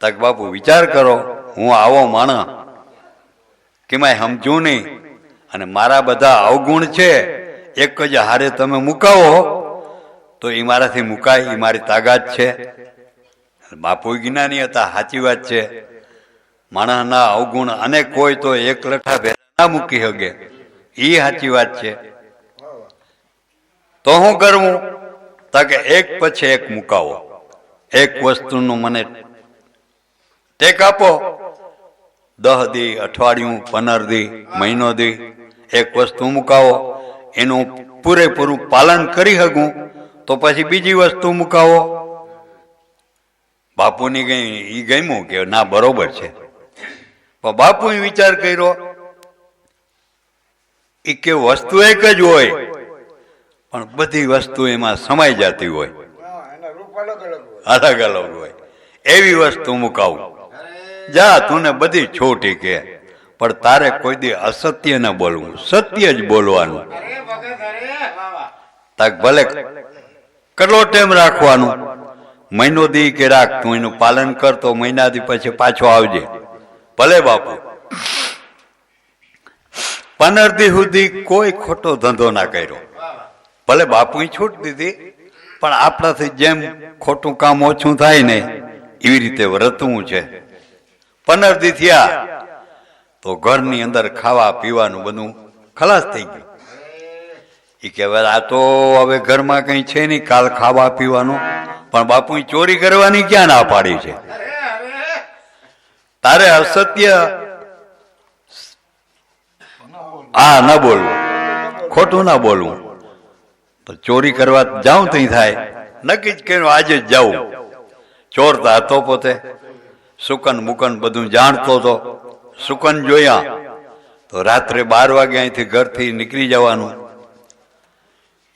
તક બાપુ વિચાર કરો, હું આવો માણા કે મેં સમજુ નહીં, અને મારા બધા અવગુણ છે એક જ હારે તમે મુકાવો તો એ મારાથી મુકાય, એ મારી તાકાત છે. બાપુ જ્ઞાની હતા, સાચી વાત છે. માણસના અવગુણ અને કોઈ તો એક લઠા ભેરા ના મૂકી શકે, એ સાચી વાત છે. તો શું કરવું? તાકે એક પછી એક મુકાવો. એક વસ્તુનું મને ટેક આપો. 10 દી, અઠવાડિયું, 15 દી, મહિનો દી એક વસ્તુ મુકાવો, એનું પૂરેપૂરું પાલન કરી શકું તો પછી બીજી વસ્તુ મુકાવો. બાપુની ગઈ એ ગમ્યું કે ના બરોબર છે. પણ બાપુએ વિચાર કર્યો એ કે વસ્તુ એક જ હોય પણ બધી વસ્તુ એમાં સમાઈ જતી હોય, એના રૂપ અલગ અલગ અલગ હોય. એવી વસ્તુ મુકાવું. જા તું બધી છોટી કે, પણ તારે કોઈ દી અસત્ય ન બોલવું, સત્ય જ બોલવાનું. તાક ભલે કેટલો ટાઈમ રાખવાનું, મહિનો દી કે રાખ, તું એનું પાલન કર તો મહિના દી પછી પાછો આવજે. ભલે બાપુ 15 દી સુધી કોઈ ખોટો ધંધો ના કર્યો. ભલે બાપુ છૂટ દીધી, પણ આપણાથી જેમ ખોટું કામ ઓછું થાય ને એવી રીતે વર્તવું છે. 15 દી થયા તો ઘરની અંદર ખાવા પીવાનું બધું ખલાસ થઈ ગયું. એ કે આ તો હવે ઘરમાં કઈ છે નહીં, કાલ ખાવા પીવાનું. પણ બાપુ ચોરી કરવાની ક્યાં ના પાડી છે? તારે અસત્ય હા ના બોલવું, ખોટું ના બોલવું. તો ચોરી કરવા જાઉં તઈ થાય, નક્કી જ કર્યું આજે જ જાઉં. ચોર તો હતો પોતે, સુકન મુકન બધું જાણતો હતો. સુકન જોયા તો રાત્રે 12 વાગે અહીંથી ઘરથી નીકળી જવાનું.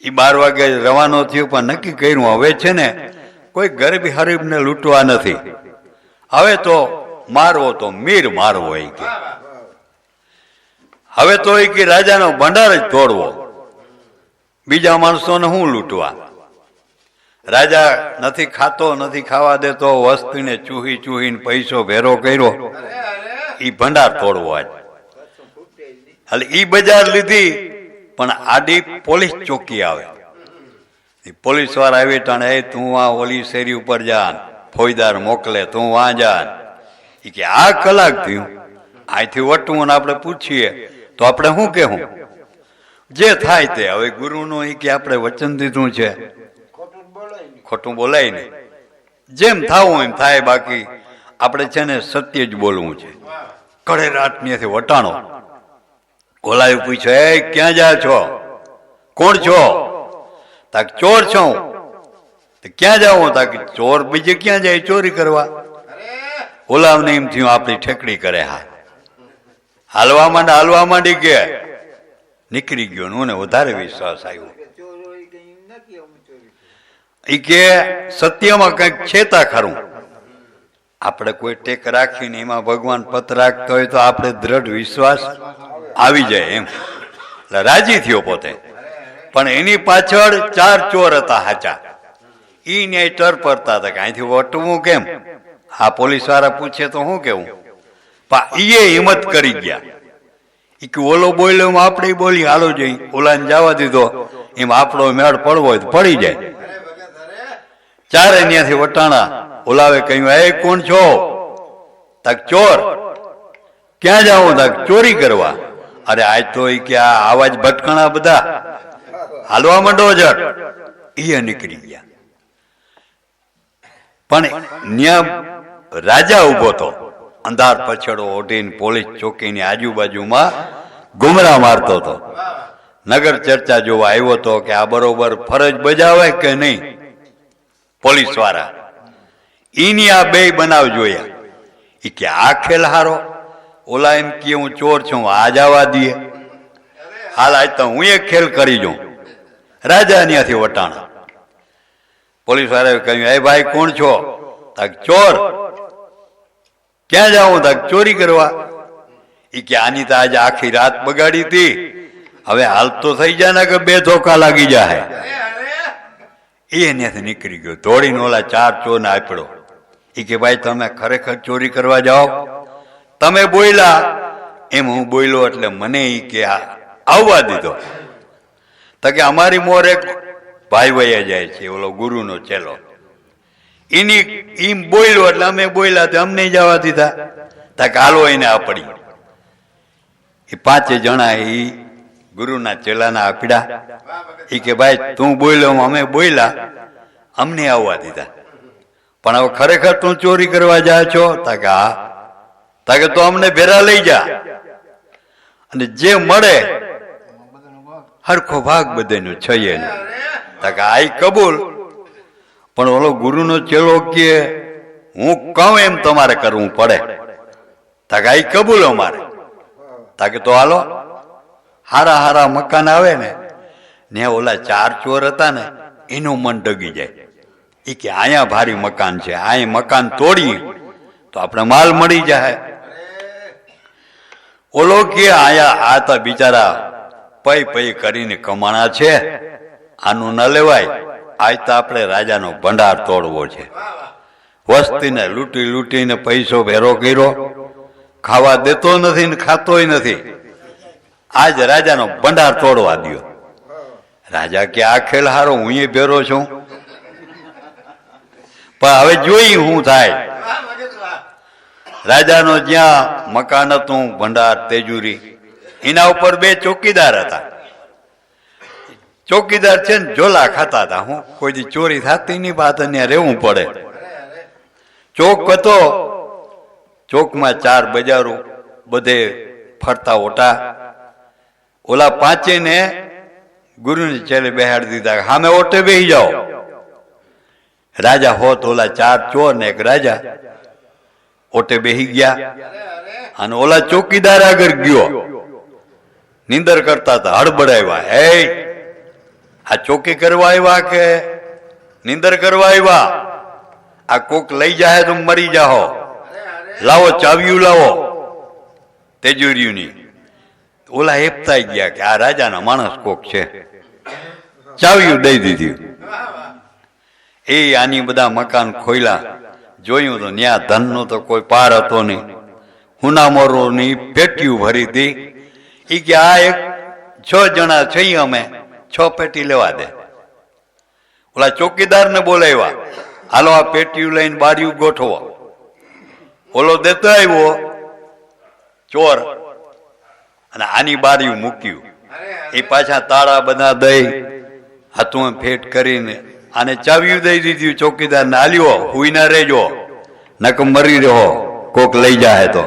એ 12 વાગે રવાનો થયો, પણ નક્કી કર્યું હવે છે ને કોઈ ગરીબ હરીબને લૂંટવા નથી. હવે તો મારવો તો મીર મારવો. એ કે હવે તો એ કે રાજાનો ભંડાર જ તોડવો, બીજા માણસોને હું લૂંટવા. રાજા નથી ખાતો, નથી ખાવા દેતો, વસ્તીને ચૂહી ચૂહીને પૈસો ભેરો કર્યો, એ ભંડાર તોડવો. આજ એટલે ઈ બજાર લીધી, પણ આડી પોલીસ ચોકી આવે. પોલીસ વાળા આવી ટાણે તું આ ઓલી શેરી ઉપર જા, ફોજદાર મોકલે, તું વાં જા. એ કે આ કલાક થયું, અહીંથી વટવું ને આપણે પૂછીએ તો આપણે શું કહેવું? જે થાય તે. હવે ગુરુનું એ કે આપણે વચન દીધું છે, ખોટું બોલાય નહીં. જેમ થાવું એમ થાય, બાકી આપણે છે ને સત્ય જ બોલવું છે. કડે રાતની વટાણો ઓલાએ પૂછ્યો, એ ક્યાં જા છો? કોણ છો? તાક ચોર છું. ક્યાં જાઉં? તાક ચોર બીજે ક્યાં જાય ચોરી કરવા? ઓલાવને એમ થયું આપણી ઠેકડી કરે. હા હાલવા માંડી કે નીકળી ગયો. ને વધારે વિશ્વાસ આવ્યો. એ કે સત્યમાં કંઈક છેતા ખરું. આપણે કોઈ ટેક રાખીને એમાં ભગવાન પત રાખતો હોય તો આપણે દ્રઢ વિશ્વાસ આવી જાય એમ. એટલે રાજી થયો પોતે. પણ એની પાછળ 4 ચોર હતા હાચા. ઈ ન્યાય ટર પડતા હતા કે અહીંથી વટવું કેમ, આ પોલીસ વાળા પૂછે તો શું કેવું, પણ એ હિંમત કરી ગયા. એ કે ઓલો બોલ્યો એમ આપણે બોલી હાલો જઈ, ઓલાને જવા દીધો એમ આપણો મેળ પડવો હોય તો પડી જાય. ચારે ત્યાંથી વટાણા. ઓલાવે કહ્યું, એ કોણ છો? તક ચોર. ક્યાં જાઓ? તક ચોરી કરવા. અરે આજ તો એ કે આ આવાજ ભટકણા બધા, હાલવા માંડો જટ. એ નીકળી ગયા. પણ ન્યા રાજા ઉભો તો, અંધાર પછડો ઓઢીને પોલીસ ચોકીની આજુબાજુમાં ગુમરા મારતો હતો. નગર ચર્ચા જોવા આવ્યો હતો કે આ બરોબર ફરજ બજાવે કે નહીં પોલીસ વાળા. ઈની આ બે બનાવ જોયા. ઈ કે આ ખેલ હારો, ઓલા એમ કે હું ચોર છું, આ જવા દઈએ, હાલ આજ તો હું એક ખેલ કરી જાઉં. રાજા ત્યાંથી વટાણા. પોલીસ વાળાએ કહ્યું, એ ભાઈ કોણ છો? તક ચોર. ક્યાં જાઉં? તક ચોરી કરવા. ઈ કે આની તો આજે આખી રાત બગાડી હતી, હવે હાલ તો થઈ જાય ને કે બે ધોકા લાગી જાય. એ ત્યાંથી નીકળી ગયો, દોડીને ઓલા ચાર ચોર ને આપ્યો. એ કે ભાઈ તમે ખરેખર ચોરી કરવા જાઓ? તમે બોલ્યા એમ હું બોલ્યો એટલે મને ઈ કે આવવા દીધો. તો કે અમારી મોર એક ભાઈ વયા જાય છે, ઓલો ગુરુનો ચેલો, એની એમ બોલ્યો એટલે અમે બોલ્યા તો અમને જવા દીધા. તક હાલો એને આપડી. એ પાંચે જણા એ ગુરુના ચેલાના આપડ્યા. એ કે ભાઈ તું બોલ્યો અમે બોલ્યા, અમને આવવા દીધા, પણ હવે ખરેખર તું ચોરી કરવા જાય છો? તાકે હા. તાકે તો અમને ભેરા લઈ જા, અને જે મળે હરખો ભાગ બધાનો છે. તાકે આ કબૂલ. પણ ઓલો ગુરુનો ચેલો કે હું કહું એમ તમારે કરવું પડે. તાકે આ કબૂલ અમારે. તાકે તો હાલો. હારા હારા મકાન આવે ને ઓલા ચાર ચોર હતા ને એનું મન ડગી જાય. એ કે અહીંયા ભારી મકાન છે, અહીં મકાન તોડીએ તો આપણે માલ મળી જાય. ઓલો કે આયા આ તો બિચારા પૈ પૈ કરીને કમાણા છે, આનું ન લેવાય. આજ તો આપણે રાજાનો ભંડાર તોડવો છે. વસ્તીને લૂંટી લૂંટીને પૈસો ભેરો કર્યો, ખાવા દેતો નથી ને ખાતોય નથી. આજ રાજાનો ભંડાર તોડવા દ્યો. રાજા કે આ ખેલ હારો, હું એ ભેરો છું, પણ હવે જોઈ શું થાય. રાજાનો જ્યાં મકાન હતું, ભંડાર તેજુરી, એના ઉપર બે ચોકીદાર હતા. ચોકીદાર છે ને ઝોલા ખાતા હતા. હું કોઈ દી ચોરી થતી નહીં, વાત અહીંયા રહેવું પડે. ચોક હતો, ચોકમાં ચાર બજારો, બધે ફરતા ઓટા. ઓલા પાંચે ને ગુરુની ચેલે બેહાડી દીધા, સામે ઓટે બેસી જાઓ. રાજા હોત, ઓલા ચાર ચોર ને એક રાજા ઓટે બેસી ગયા. અને ઓલા ચોકીદાર આગળ ગયો, નિંદર કરતા હતા, હડબડાવ્યા. હે, આ ચોકી કરવા આવ્યા કે નિંદર કરવા આવ્યા? આ કોક લઈ જાય તો મરી જાઓ, લાવો ચાવ્યું લાવો તેજુરીની. ઓલા હેપતાઈ ગયા કે આ રાજાના માણસ કોક છે, ચાવ્યું દઈ દીધી. એ આની બધા મકાન ખોલ્યા, જોયું તો ન્યા ધનનો તો કોઈ પાર હતો નહીં. હુનામોરોની પેટીઓ ભરી હતી. એ કે આ એક 6 જણા છીએ અમે, 6 પેટી લેવા દે. ઓલા ચોકીદારને બોલાવ્યા, હાલો આ પેટીઓ લઈને બારીઓ ગોઠવો. ઓલો દેતો આવ્યો ચોર, અને આની બારીઓ મૂક્યું. એ પાછા તાળા બધા દઈ હાથું ફેટ કરીને આને ચાવ્યું દઈ દીધું. ચોકીદારને આલ્યો, હુઈ ના રહેજો, નક મરી રહ્યો, કોક લઈ જાય તો.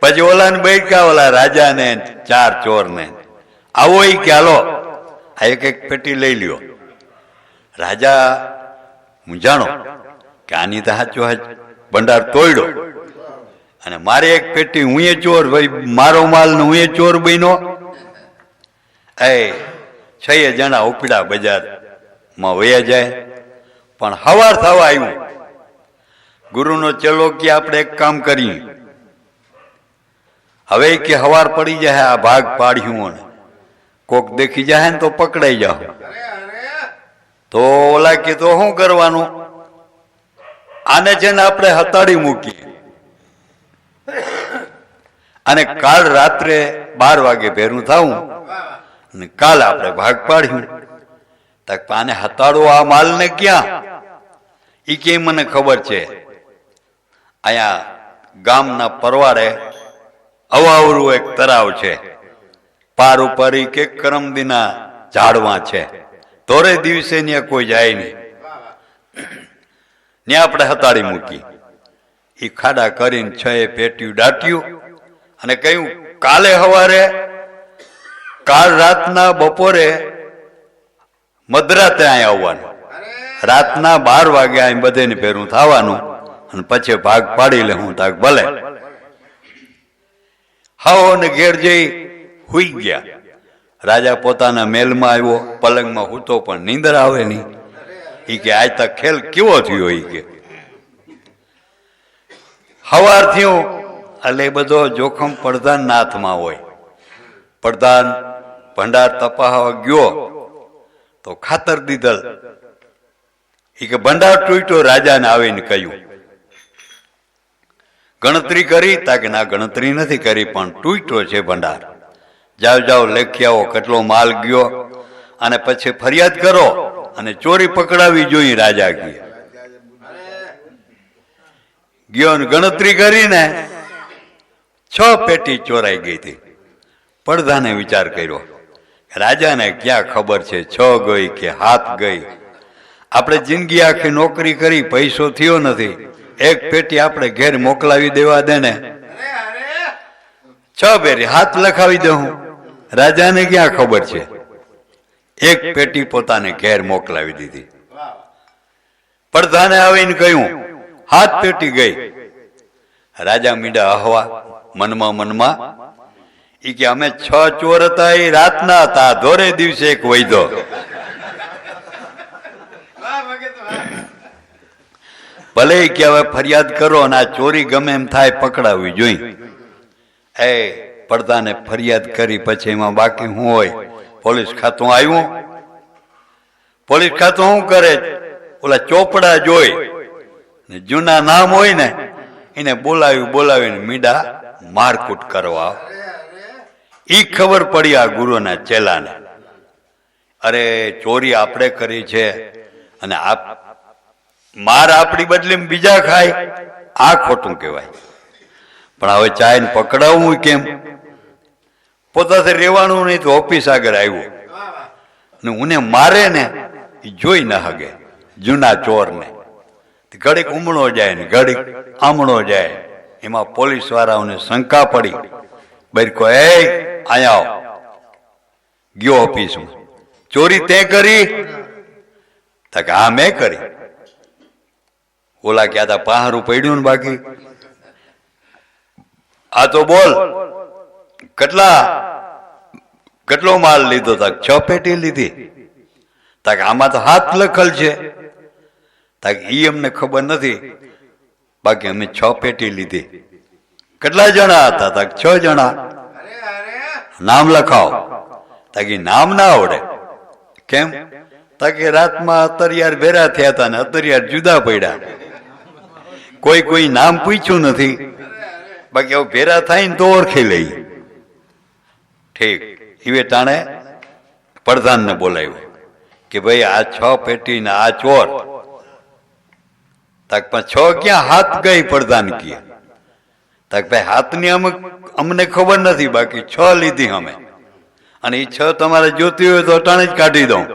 પછી ઓલાને બેઠા, ઓલા રાજા ને ચાર ચોર ને, આવો ઈ કે હાલો આ એક એક પેટી લઈ લ્યો. રાજા મૂંઝાણો કે આની તો હાચો હાચ ભંડાર તોડ્યો, અને મારી એક પેટી હું એ ચોર, ભાઈ મારો માલ ને હું એ ચોર બન્યો. એ 6 જણા ઉપડા બજારમાં વયા જાય. પણ હવાર થવા આવ્યું. ગુરુનો ચેલો કે આપણે એક કામ કરીએ, હવે કે હવાર પડી જાય, આ ભાગ પાડ્યું કોક દેખી જાય ને તો પકડાઈ જાઓ. તો ઓલા કે તો શું કરવાનું, આને છે ને આપણે હતાડી મૂકીએ અને કાલ રાત્રે 12 વાગે ભેરું થાવું અને કાલ આપણે ભાગ પાડ્યું. આને હતાડો આ માલને ક્યાં? ઈ કે મને ખબર છે, અહીંયા ગામના પરવાડે અવાવરું એક તળાવ છે, પાર ઉપર ઈ કે કરમદીના ઝાડવા છે, તોરે દિવસે ત્યાં કોઈ જાય નહીં, ત્યાં આપણે હતાડી મૂકી. ઈ ખાડા કરીને 6 પેટીયું દાટ્યું અને કહ્યું કાલે સવારે, કાલ રાતના બપોરે મધરાતે અહીંયા આવવાનું, રાતના 12 વાગે અહીં બધેને ભેરું થવાનું અને પછી ભાગ પાડી લે. હું તાક ભલે. હાઓ ને ઘેર જઈ હુઈ ગયા. રાજા પોતાના મહેલમાં આવ્યો, પલંગમાં હૂતો પણ નીંદર આવે નહીં. ઈ કે આજ તક ખેલ કેવો થયો? ઈ કે સવાર થયું એટલે બધો જોખમ પ્રધાનના હાથમાં હોય. પ્રધાન ભંડાર તપાહવા ગયો તો ખાતર દીધલ. ઈ કે ભંડાર તૂટ્યો. રાજાને આવીને કહ્યું, ગણતરી કરી? તાકે ના, ગણતરી નથી કરી, પણ તૂટ્યો છે ભંડાર. જાઓ જાઓ લેખી આવો કેટલો માલ ગયો અને પછી ફરિયાદ કરો અને ચોરી પકડાવી જોઈએ. રાજા ગયો ને ગણતરી કરીને 6 પેટી ચોરાઈ ગઈ હતી. પડધાને વિચાર કર્યો, રાજાને ક્યાં ખબર છે 6 ગઈ કે 7 ગઈ? આપણે જિંદગી આખી નોકરી કરી, પૈસો થયો નથી, એક પેટી આપણે ઘેર મોકલાવી દેવા દે ને, 6 પેટી 7 લખાવી દઉં. રાજાને ક્યાં ખબર છે? એક પેટી પોતાને ઘેર મોકલાવી દીધી. પ્રધાને આવીને કહ્યું 7 પેટી ગઈ. રાજા મીડા હવા મનમાં. ઈ કે અમે 6 ચોર હતા, એ રાતના હતા, ધોરે દિવસે એક વૈધો. ભલે કે હવે ફરિયાદ કરો અને આ ચોરી ગમે એમ થાય પકડાવી જોઈ. એ પડદાને ફરિયાદ કરી પછી એમાં બાકી શું હોય? પોલીસ ખાતું આવ્યું. પોલીસ ખાતું શું કરે? ઓલા ચોપડા જોઈ ને જૂના નામ હોય ને એને બોલાવીને મીડા મારકૂટ કરવા. ઈ ખબર પડી આ ગુરુના ચેલાને, અરે ચોરી આપણે કરી છે અને માર આપણી બદલે બીજા ખાય, આ ખોટું કહેવાય. પણ હવે ચાઈને પકડાવવું કેમ? પોતાથી રહેવાનું નહીં તો ઓફિસ આગળ આવ્યું ને ઉને મારે ને એ જોઈ ન હગે જૂના ચોરને. ઘડીક ઉમણો જાય ને ઘડીક આમણો જાય. એમાં પોલીસ વાળાઓને શંકા પડી. બરકો એ આયા ગયો ઓફિસમાં, ચોરી તે કરી? તક હા મેં કરી. ઓલા ક્યાં હતા 5 પડ્યું ને બાકી. આ તો બોલ કેટલો માલ લીધો? તક 6 પેટી લીધી. તક આમાં તો 7 લખલ છે. તક ઈ અમને ખબર નથી, બાકી અમે 6 પેટી લીધી. કેટલા જણા હતા? તક 6 જણા. નામ લખાવો. તાકી નામ ના આવડે. કેમ? તાકે રાતમાં અતરિયાર ભેરા થયા હતા ને અતરિયાર જુદા પડ્યા. કોઈ નામ પૂછ્યું નથી, બાકી હવે ભેરા થાય ને તો ઓળખી લઈ. ઠીક. એવે ટાણે પ્રધાનને બોલાવ્યું કે ભાઈ આ 6 પેટી ને આ ચોર. તક પણ 6 ક્યાં 7 ગઈ? પ્રધાન કહે તક ભાઈ 7 ની અમને ખબર નથી, બાકી 6 લીધી અમે, અને એ 6 તમારે જોતી હોય તો અટાણે જ કાઢી દઉં.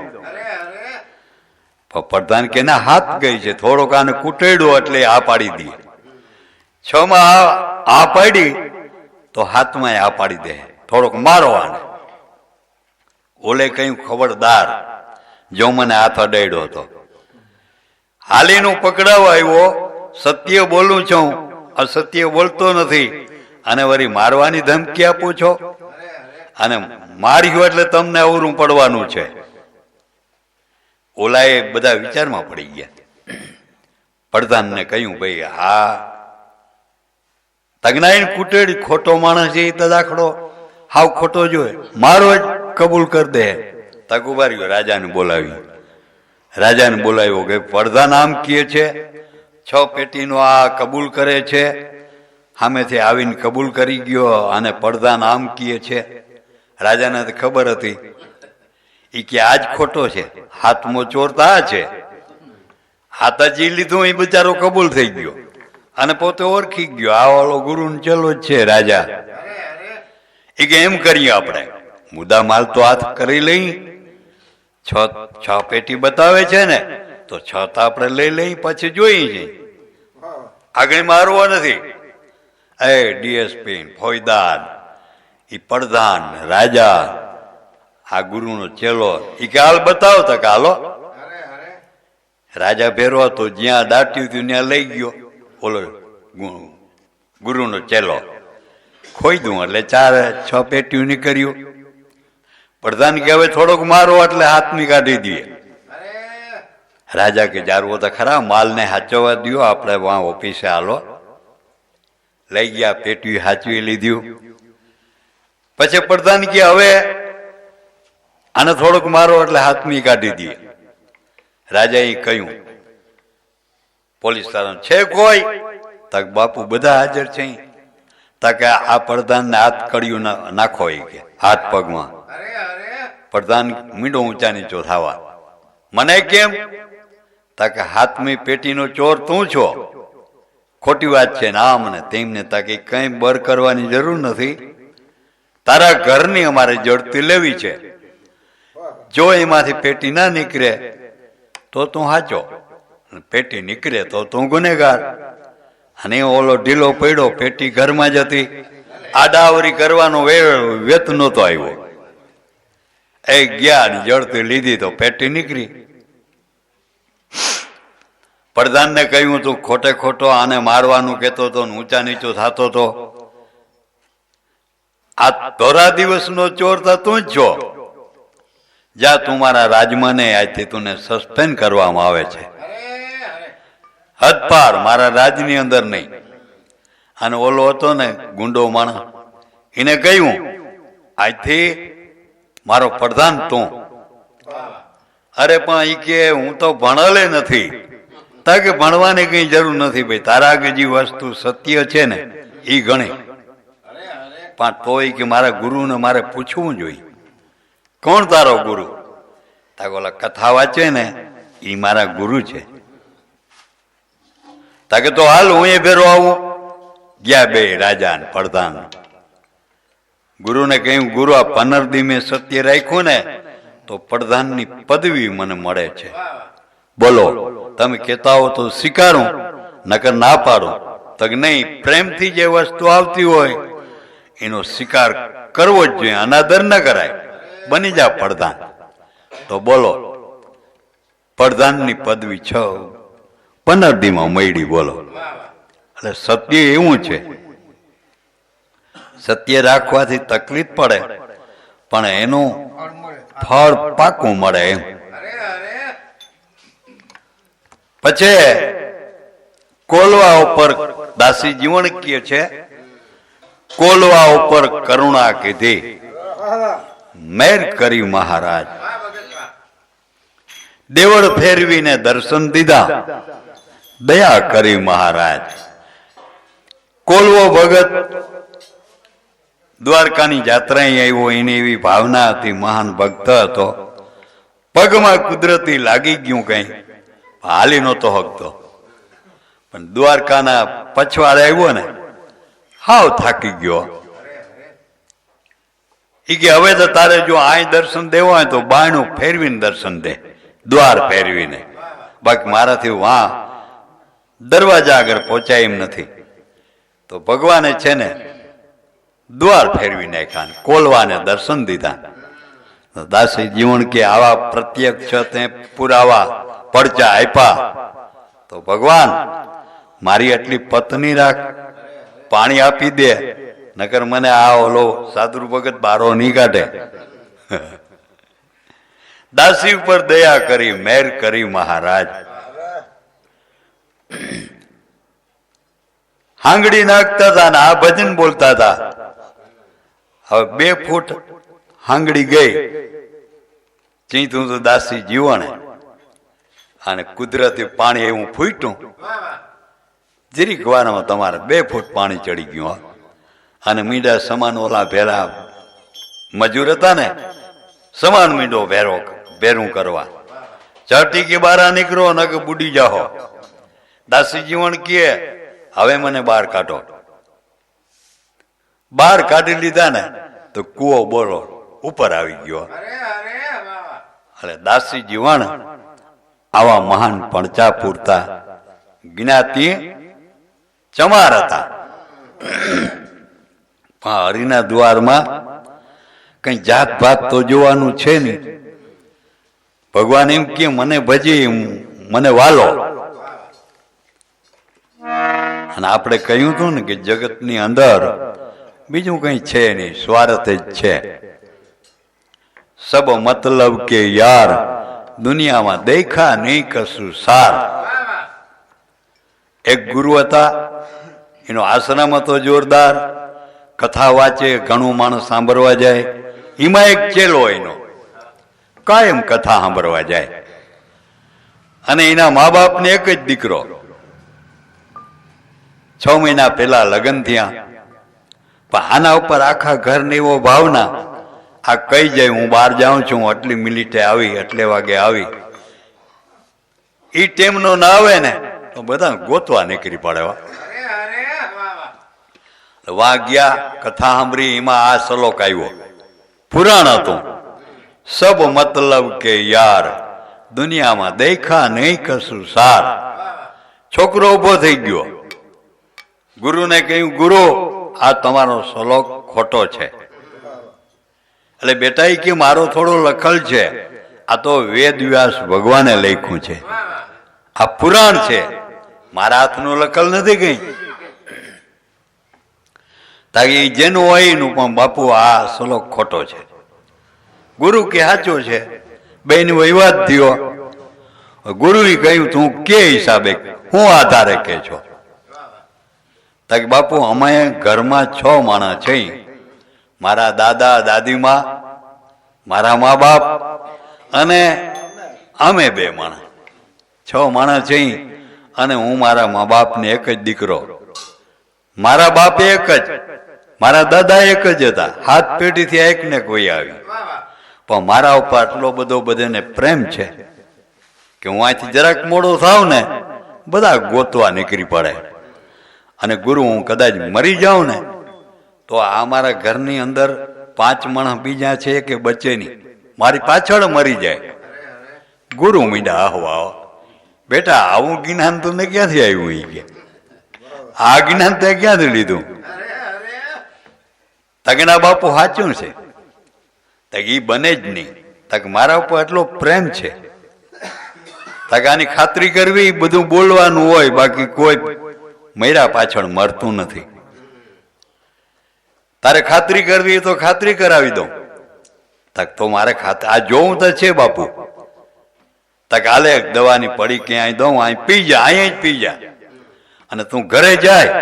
પ્રધાન કે ના 7 ગઈ છે, થોડોક આને કૂટેડો એટલે આ પાડી દઈએ. 6 માં આ પાડી તો 7 માં આ પાડી દે, થોડોક મારો આને. ઓલે કયું ખબરદાર, જો મને હાથ અડાડ્યો હતો. હાલીનું પકડાવા આવ્યો, સત્ય બોલું છું, અસત્ય બોલતો નથી, અને વળી મારવાની ધમકી આપું છો, અને માર્યું એટલે તમને અવરું પડવાનું છે. ઓલાએ બધા વિચારમાં પડી ગયા. પ્રધાનને કહ્યું ભાઈ આ તજ્ઞાઈને કુટેડી ખોટો માણસ છે, એ તો દાખલો હાવ ખોટો જોઈએ, મારો જ કબૂલ કરી દે. તક ઉભા રહ્યો, રાજાને બોલાવી. રાજાને બોલાવ્યો કે પડધા નામ કહે છે, 6 પેટીનો આ કબૂલ કરે છે, સામેથી આવીને કબૂલ કરી ગયો અને પડધા નામ કહે છે. રાજાને તો ખબર હતી એ કે આજ ખોટો છે, હાથમાં ચોર તો આ છે. હાથાજી લીધું એ બિચારો કબૂલ થઈ ગયો અને પોતે ઓળખી ગયો આ વાળો ગુરુ ચેલો જ છે. રાજા એ કે એમ કરીએ આપણે મુદ્દા માલ તો હાથ કરી લઈ, 6 પેટી બતાવે છે ને તો 6 તો આપણે લઈ લઈ, પછી જોઈ જઈએ, આગળ મારવો નથી. એ ડીએસપી ફોજદાર એ પડધાન રાજા આ ગુરુનો ચેલો એ કે હાલ બતાવો તો કે હાલો. રાજા ભેરો હતો, જ્યાં દાટ્યું હતું ત્યાં લઈ ગયો ઓલો ગુરુનો ચેલો. ખોઈ દઉં એટલે 4-6 પેટીઓ નીકળ્યું. પ્રધાન કે હવે થોડોક મારો એટલે હાથમી કાઢી દઈએ. રાજા કે જારવો તો ખરા, માલને હાચવવા દો, આપણે વાં ઓફિસે હાલો. લઈ ગયા, પેટી હાચવી લીધું. પછી પ્રધાન કે હવે આને થોડોક મારો એટલે હાથમી કાઢી દઈએ. રાજાએ કહ્યું પોલીસ તારણ છે કોઈ? તક બાપુ બધા હાજર છે. તકે આ પ્રધાનને હાથ કડિયું નાખો એ કે હાથ પગમાં. પ્રધાન મીંડો ઊંચા નીચો થવા. મને કેમ? તકે હાથમી પેટીનો ચોર તું છો, ખોટી વાત છે ને આમ ને તેમને. તકે કઈ બર કરવાની જરૂર નથી, તારા ઘરની અમારે જડતી લેવી છે. જો એમાંથી પેટી ના નીકળે તો તું સાચો, પેટી નીકળે તો તું ગુનેગાર. અને ઓલો ઢીલો પડ્યો, પેટી ઘરમાં જ હતી, આડાવરી કરવાનો વેત નહોતો આવ્યો. એ ગયા જડતી લીધી તો પેટી નીકળી. પ્રધાનને કહ્યું તું ખોટે ખોટો આને મારવાનું કહેતો હતો, ઊંચા નીચો થતો હતો. આ ધોરા દિવસનો ચોર તો તું જ છો. જા તું મારા રાજમાને આજથી તુને સસ્પેન્ડ કરવામાં આવે છે. હદપાર મારા રાજની અંદર નહીં. અને ઓલો હતો ને ગુંડો માણસ, એને કહ્યું આજથી મારો પ્રધાન તું. અરે પણ એ કે હું તો ભણેલે નથી. તાકે ભણવાની કઈ જરૂર નથી ભાઈ, તારા આગળ જે વસ્તુ સત્ય છે ને એ ગણી. પણ તોય કે મારા ગુરુને મારે પૂછવું જોઈએ, કોણ તારો ગુરુ? તાકે ઓલા કથા વાંચે ને એ મારા ગુરુ છે. તાકે તો હાલ હું એ ભેરો આવું. ગયા બે રાજા ને પ્રધાન. ગુરુને કહ્યું ગુરુ આ 15 દી મેં સત્ય રાખ્યું ને તો પ્રધાનની પદવી મને મળે છે. બોલો તમે કહેતા હો તો સ્વીકારું, નકર ના પાડું. તો નહીં, પ્રેમથી જે વસ્તુ આવતી હોય એનો સ્વીકાર કરવો જ જોઈએ, અનાદર ન કરાય. બની જા પ્રધાન. તો બોલો પ્રધાનની પદવી 15 દીમાં મળી. બોલો એટલે સત્ય એવું છે, સત્ય રાખવાથી તકલીફ પડે પણ એનું ફળ પાકું મળે એમ. પછી કોલવા ઉપર દાસી જીવન કહે છે, કોલવા ઉપર કરુણા કીધી, મેર કરી મહારાજ. દેવળ ફેરવીને દર્શન દીધા, દયા કરી મહારાજ. કોલવો ભગત દ્વારકાની જાત્રા આવ્યો, એની એવી ભાવના હતી, મહાન ભક્ત હતો. પગમાં કુદરતી લાગી ગયું, કઈ હાલી નહોતો હકતો. પણ દ્વારકાના પછવાડે આવ્યો ને, હાવ થાકી ગયો. એ કે હવે તો તારે જો આ દર્શન દેવા હોય તો બાયણું ફેરવીને દર્શન દે, દ્વાર ફેરવીને. બાકી મારાથી વાં દરવાજા આગળ પહોંચાય એમ નથી. તો ભગવાને છે ને દ્વાર ફેરવી નાખ્યા, કોલવાને દર્શન દીધા. દાસી જીવન કે આવા પ્રત્યક્ષ તે પુરાવા પડચા આપ્યા તો ભગવાન મારી આટલી પત્ની રાખ, પાણી આપી દે, નકર મને આ ઓલો સાધુ ભગત બારો નહીં કાઢે. દાસી ઉપર દયા કરી, મેર કરી મહારાજ. હાંગડી નાખતા હતા ને આ ભજન બોલતા હતા. હવે 2 ફૂટ હાંગડી ગઈ ચીતું તો દાસી જીવણે અને કુદરતી પાણી એવું ફૂટ્યું જરીક વારમાં તમારે 2 ફૂટ પાણી ચડી ગયું અને મીંડા સમાન ઓલા ભેરા મજૂર હતા ને સમાન મીંડો ભેરું કરવા ચડતી કે બારા નીકળો ન કે બુડી જાઓ દાસી જીવણ કહે હવે મને બહાર કાઢો બહાર કાઢી લીધા ને તો કૂવો બોલો ઉપર આવી ગયો એટલે દાસી જીવણ આવા મહાન પડચા પૂરતા જ્ઞાતિ ચમાર હતા પણ હરિના દ્વારમાં કઈ જાત ભાત તો જોવાનું છે નહીં ભગવાન એમ કે મને ભજી મને વાલો અને આપણે કહ્યું હતું ને કે જગતની અંદર બીજું કઈ છે નહીં સ્વાર્થ જ છે સબ મતલબ કે યાર દુનિયામાં દેખા નહીં કશું સાર એક ગુરુ હતા એનો આશ્રમ હતો જોરદાર કથા વાંચે ઘણું માણસ સાંભળવા જાય એમાં એક ચેલો એનો કાયમ કથા સાંભળવા જાય અને એના મા બાપને એક જ દીકરો 6 મહિના પહેલા લગ્ન થયા પણ આના ઉપર આખા ઘરને એવો ભાવના આ કઈ જાય હું બહાર જાઉં છું આટલી મિનિટે આવી આટલે વાગે આવી એ ટેમનો ના આવે ને તો બધા ગોતવા નીકળી પડે વા ગયા કથા સાંભળી એમાં આ શ્લોક આવ્યો પુરાણ હતું સબ મતલબ કે યાર દુનિયામાં દેખા નહીં કશું સાર છોકરો ઉભો થઈ ગયો ગુરુને કહ્યું ગુરુ આ તમારો શ્લોક ખોટો છે એટલે બેટા એ કે મારો થોડો લખલ છે આ તો વેદ વ્યાસ ભગવાને લખ્યું છે આ પુરાણ છે મારા હાથનું લખલ નથી કઈ તાકી જેનું હોય એનું પણ બાપુ આ શ્લોક ખોટો છે ગુરુ કે સાચો છે બેન વિવાદ થયો ગુરુએ કહ્યું તું કે હિસાબે હું આધારે કે છો તાકી બાપુ અમે ઘરમાં 6 માણસ છે મારા દાદા દાદીમાં મારા મા બાપ અને અમે 2 માણસ 6 માણસ છે અને હું મારા મા બાપને એક જ દીકરો મારા બાપ એક જ મારા દાદા એક જ હતા હાથ પેઢીથી એક ને કોઈ આવી પણ મારા ઉપર આટલો બધો બધાને પ્રેમ છે કે હું અહીંથી જરાક મોડો થાવ ને બધા ગોતવા નીકળી પડે અને ગુરુ હું કદાચ મરી જાઉં ને તો આ મારા ઘરની અંદર 5 માણસ બીજા છે કે બચે નહીં મારી પાછળ મરી જાય ગુરુ મીંડા આહવા બેટા આવું જ્ઞાન તમને ક્યાંથી આવ્યું એ કે આ જ્ઞાન તે ક્યાંથી લીધું તગના બાપુ સાચું છે તક એ બને જ નહીં તક મારા ઉપર એટલો પ્રેમ છે તક આની ખાતરી કરવી બધું બોલવાનું હોય બાકી કોઈ મર્યા પાછળ મરતું નથી તારે ખાતરી કરવી તો ખાતરી કરાવી દઉં તક તો મારે આ જોવું તો છે બાપુ તક આલે દવાની પડી ક્યાંય દઉં અહીં પી જા અહીંયા જ પી જા અને તું ઘરે જાય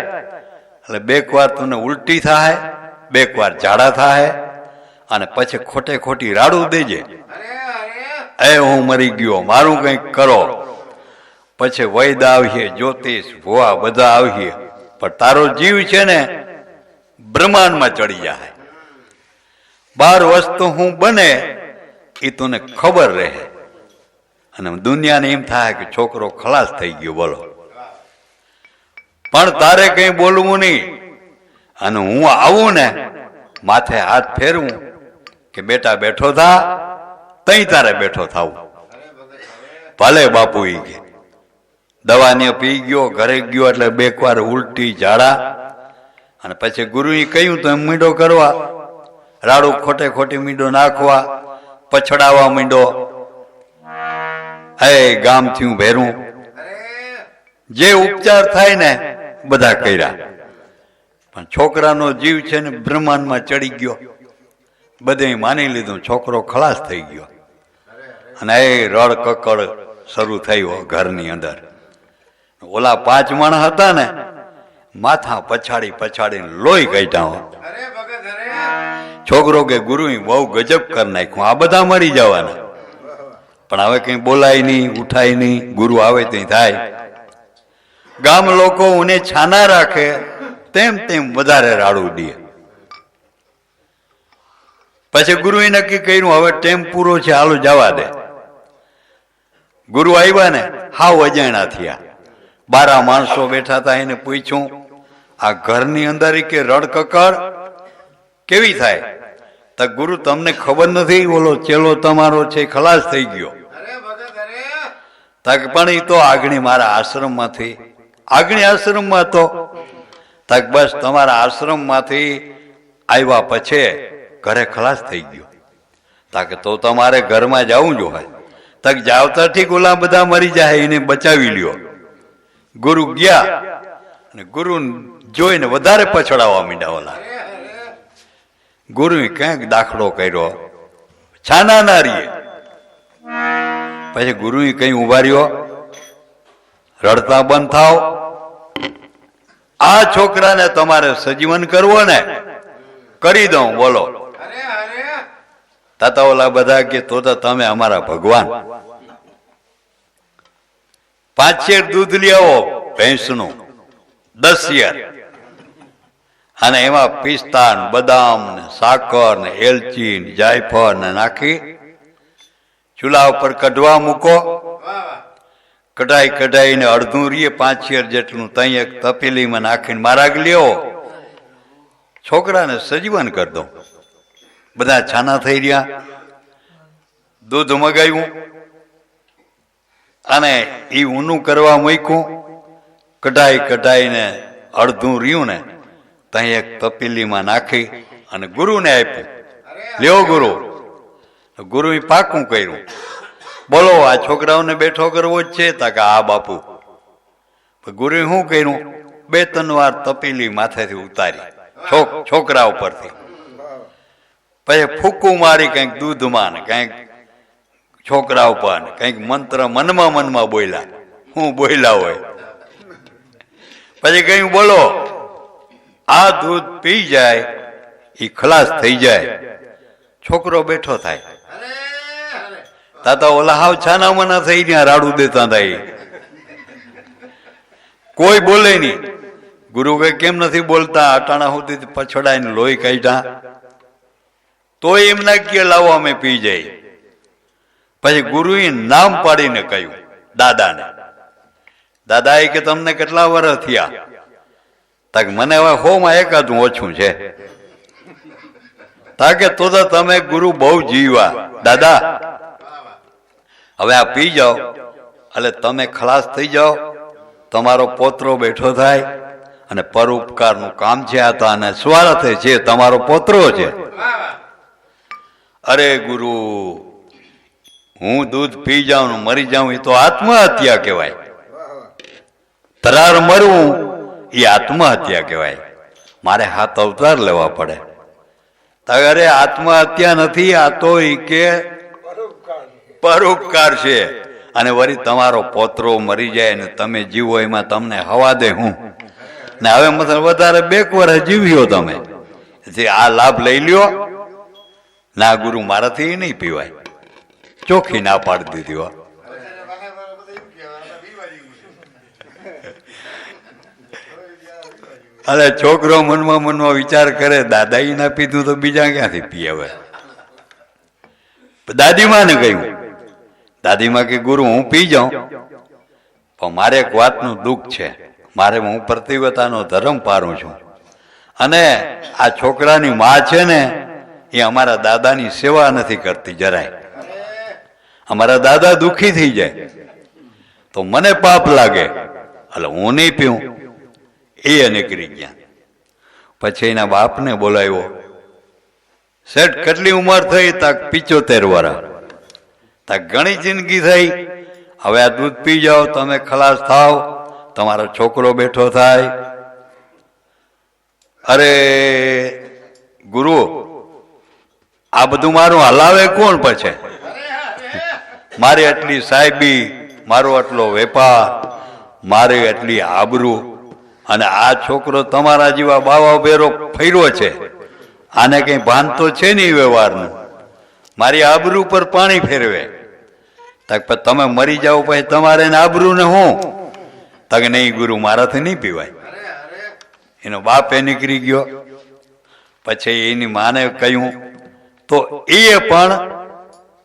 એટલે 2 વાર તને ઉલટી થાય 2 વાર ઝાડા થાય અને પછી ખોટે ખોટી રાડું દેજે એ હું મરી ગયો મારું કંઈક કરો પછી વૈદ આવીએ જ્યોતિષ ભુવા બધા આવીએ પણ તારો જીવ છે ને બ્રહ્માંડમાં ચડી જાય 12 વસ્તુ હું બને એ તને ખબર રહે અને દુનિયાને એમ થાય કે છોકરો ખલાસ થઈ ગયો બોલો પણ તારે કઈ બોલવું નહીં અને હું આવું ને માથે હાથ ફેરવું કે બેટા બેઠો થા તઈ તારે બેઠો થાવું ભલે બાપુ ઈ કે દવાને પી ગયો ઘરે ગયો એટલે 2 વાર ઉલટી ઝાડા અને પછી ગુરુએ કહ્યું તો એમ મીંડો કરવા રાડું ખોટે ખોટી મીંડો નાખવા પછડાવા મીંડો હે ગામ થયું ભેરું જે ઉપચાર થાય ને બધા કર્યા પણ છોકરાનો જીવ છે ને બ્રહ્માંડમાં ચડી ગયો બધે માની લીધું છોકરો ખલાસ થઈ ગયો અને એ રડ કકડ શરૂ થયો ઘરની અંદર ઓલા 5 માણસ હતા ને માથા પછાડીને લોહી કાઢ્યા છોકરો કે ગુરુ બહુ ગજબ કરી નાખ્યું, આ બધા મરી જવાના. પણ હવે કઈ બોલાય નહીં, ઉઠાય નહીં, ગુરુ આવે ત્યાં થાય. ગામ લોકો ઉને છાના રાખે, તેમ તેમ વધારે રાડું દે. પછી ગુરુએ નક્કી કર્યું હવે ટેમ પૂરો છે, હાલો જવા દે. ગુરુ આવ્યા ને હાવ અજાણ્યા થયા. 12 માણસો બેઠા હતા, એને પૂછ્યું આ ઘરની અંદર કે રડકકડ કેવી થાય? તો ગુરુ તમને ખબર નથી, ઓલો ચેલો તમારો છે ખલાસ થઈ ગયો. તક પણ એ તો આગણી મારા આશ્રમમાંથી, આગણી આશ્રમમાં તો તક બસ તમારા આશ્રમમાંથી આવ્યા પછી ઘરે ખલાસ થઈ ગયો. તાકે તો તમારે ઘરમાં જવું જોઈએ. તક જાવતા ઠીક, ઓલા બધા મરી જાય, એને બચાવી લ્યો. ગુરુ ગયા અને ગુરુ જોઈને વધારે પછડાવવા માંડ્યા ઓલા. ગુરુએ ક્યાંક દાખલો કર્યો, છાના ના રીએ. પછી ગુરુએ કઈ ઉભા રહ્યો, રડતા બંધ થાવ, આ છોકરાને તમારે સજીવન કરવો ને કરી દઉં, બોલો. તાતા ઓલા બધા કે તો તમે અમારા ભગવાન. 5 શેર દૂધ લઈ આવો ભેંસનું, 10 શેર, અને એમાં પિસ્તા ને બદામ ને સાકર ને એલચી ને જાયફળ ને નાખી ચૂલા ઉપર કઢવા મૂકો. કઢાઈને અડધું રીએ 5 શેર જેટલું તઈ એક તપેલીમાં નાખીને મારાગ લ્યો, છોકરાને સજીવન કરી દો. બધા છાના થઈ રહ્યા. દૂધ મગાવ્યું અને એ ઊનું કરવા મૂક્યું. કઢાઈને અડધું રહ્યું ને ત્યાં એક તપેલીમાં નાખી અને ગુરુને આપ્યું. લ્યો ગુરુ. ગુરુએ પાકું કર્યું. બોલો આ છોકરાઓને બેઠો કરવો જ છે? તા કે આ બાપુ. ગુરુએ શું કર્યું? 2-3 વાર તપેલી માથેથી ઉતારી છોકરા ઉપરથી. પછી ફૂકું મારી કંઈક દૂધમાં ને કંઈક છોકરા ઉપર ને કંઈક મંત્ર મનમાં બોલ્યા. હું બોલ્યા હોય. પછી કઈ બોલો આ દૂધ પી જાય, એ ખલાસ થઈ જાય, છોકરો બેઠો થાય. તાતા ઓલા હાવ છાના મના થઈ ગયા, રાડું દેતા હતા. કોઈ બોલે નહીં. ગુરુ કઈ કેમ નથી બોલતા? અટાણા સુધી પછડાઈને લોહી કાઢ્યા તોય એમના કે લાવો અમે પી જાય. પછી ગુરુએ નામ પાડીને કહ્યું દાદાને. દાદાએ કે તમને કેટલા વર્ષ થયા? તાકે મને હવે 100માં એકાદું ઓછું છે. તાકે તો તમે ગુરુ બહુ જીવા દાદા, હવે આ પી જાઓ એટલે તમે ખલાસ થઈ જાઓ, તમારો પોતરો બેઠો થાય અને પરોપકારનું કામ છે આ તો, અને સ્વાર્થે છે, તમારો પોતરો છે. અરે ગુરુ, હું દૂધ પી જાઉં મરી જાઉં એ તો આત્મહત્યા કહેવાય. તરાર મરવું એ આત્મહત્યા કહેવાય. મારે 7 અવતાર લેવા પડે. અરે આત્મહત્યા નથી, આ તો એ કે પરોપકાર છે. અને વળી તમારો પોતરો મરી જાય ને તમે જીવો એમાં તમને હવા દે હું ને? હવે મતલબ વધારે 2 વર્ષ જીવ્યો તમે, આ લાભ લઈ લ્યો. ના ગુરુ, મારાથી નહીં પીવાય. ચોખ્ખી ના પાડી દીધી. અરે છોકરો મનમાં વિચાર કરે, દાદા ના પીધું તો બીજા ક્યાંથી પી? હવે દાદીમાં ને કહ્યું. દાદીમાં કે ગુરુ હું પી જાઉં, પણ મારે એક વાતનું દુઃખ છે. મારે હું પ્રતિવતાનો ધર્મ પારું છું, અને આ છોકરાની માં છે ને એ અમારા દાદાની સેવા નથી કરતી જરાય. અમારા દાદા દુઃખી થઈ જાય તો મને પાપ લાગે, એટલે હું નહીં પીવું. એ નીકળી ગયા. પછી એના બાપને બોલાવ્યો. શેઠ કેટલી ઉંમર થઈ? તાક 75 વર્ષ. તાક ઘણી જિંદગી થઈ, હવે આ દૂધ પી જાઓ, તમે ખલાસ થાવ, તમારો છોકરો બેઠો થાય. અરે ગુરુ, આ બધું મારું હલાવે કોણ? પછી મારી આટલી સાહેબી, મારો આટલો વેપાર, મારી આટલી આબરૂ, અને આ છોકરો તમારા જેવા બાવા બેરો ફર્યો છે, આને કઈ ભાન તો છે નહીં વ્યવહારનું, મારી આબરૂ પર પાણી ફેરવે. તક તમે મરી જાઓ પછી તમારે આબરૂ ને હું? તક નહીં ગુરુ, મારાથી નહીં પીવાય. એનો બાપ એ નીકળી ગયો. પછી એની માને કહ્યું તો એ પણ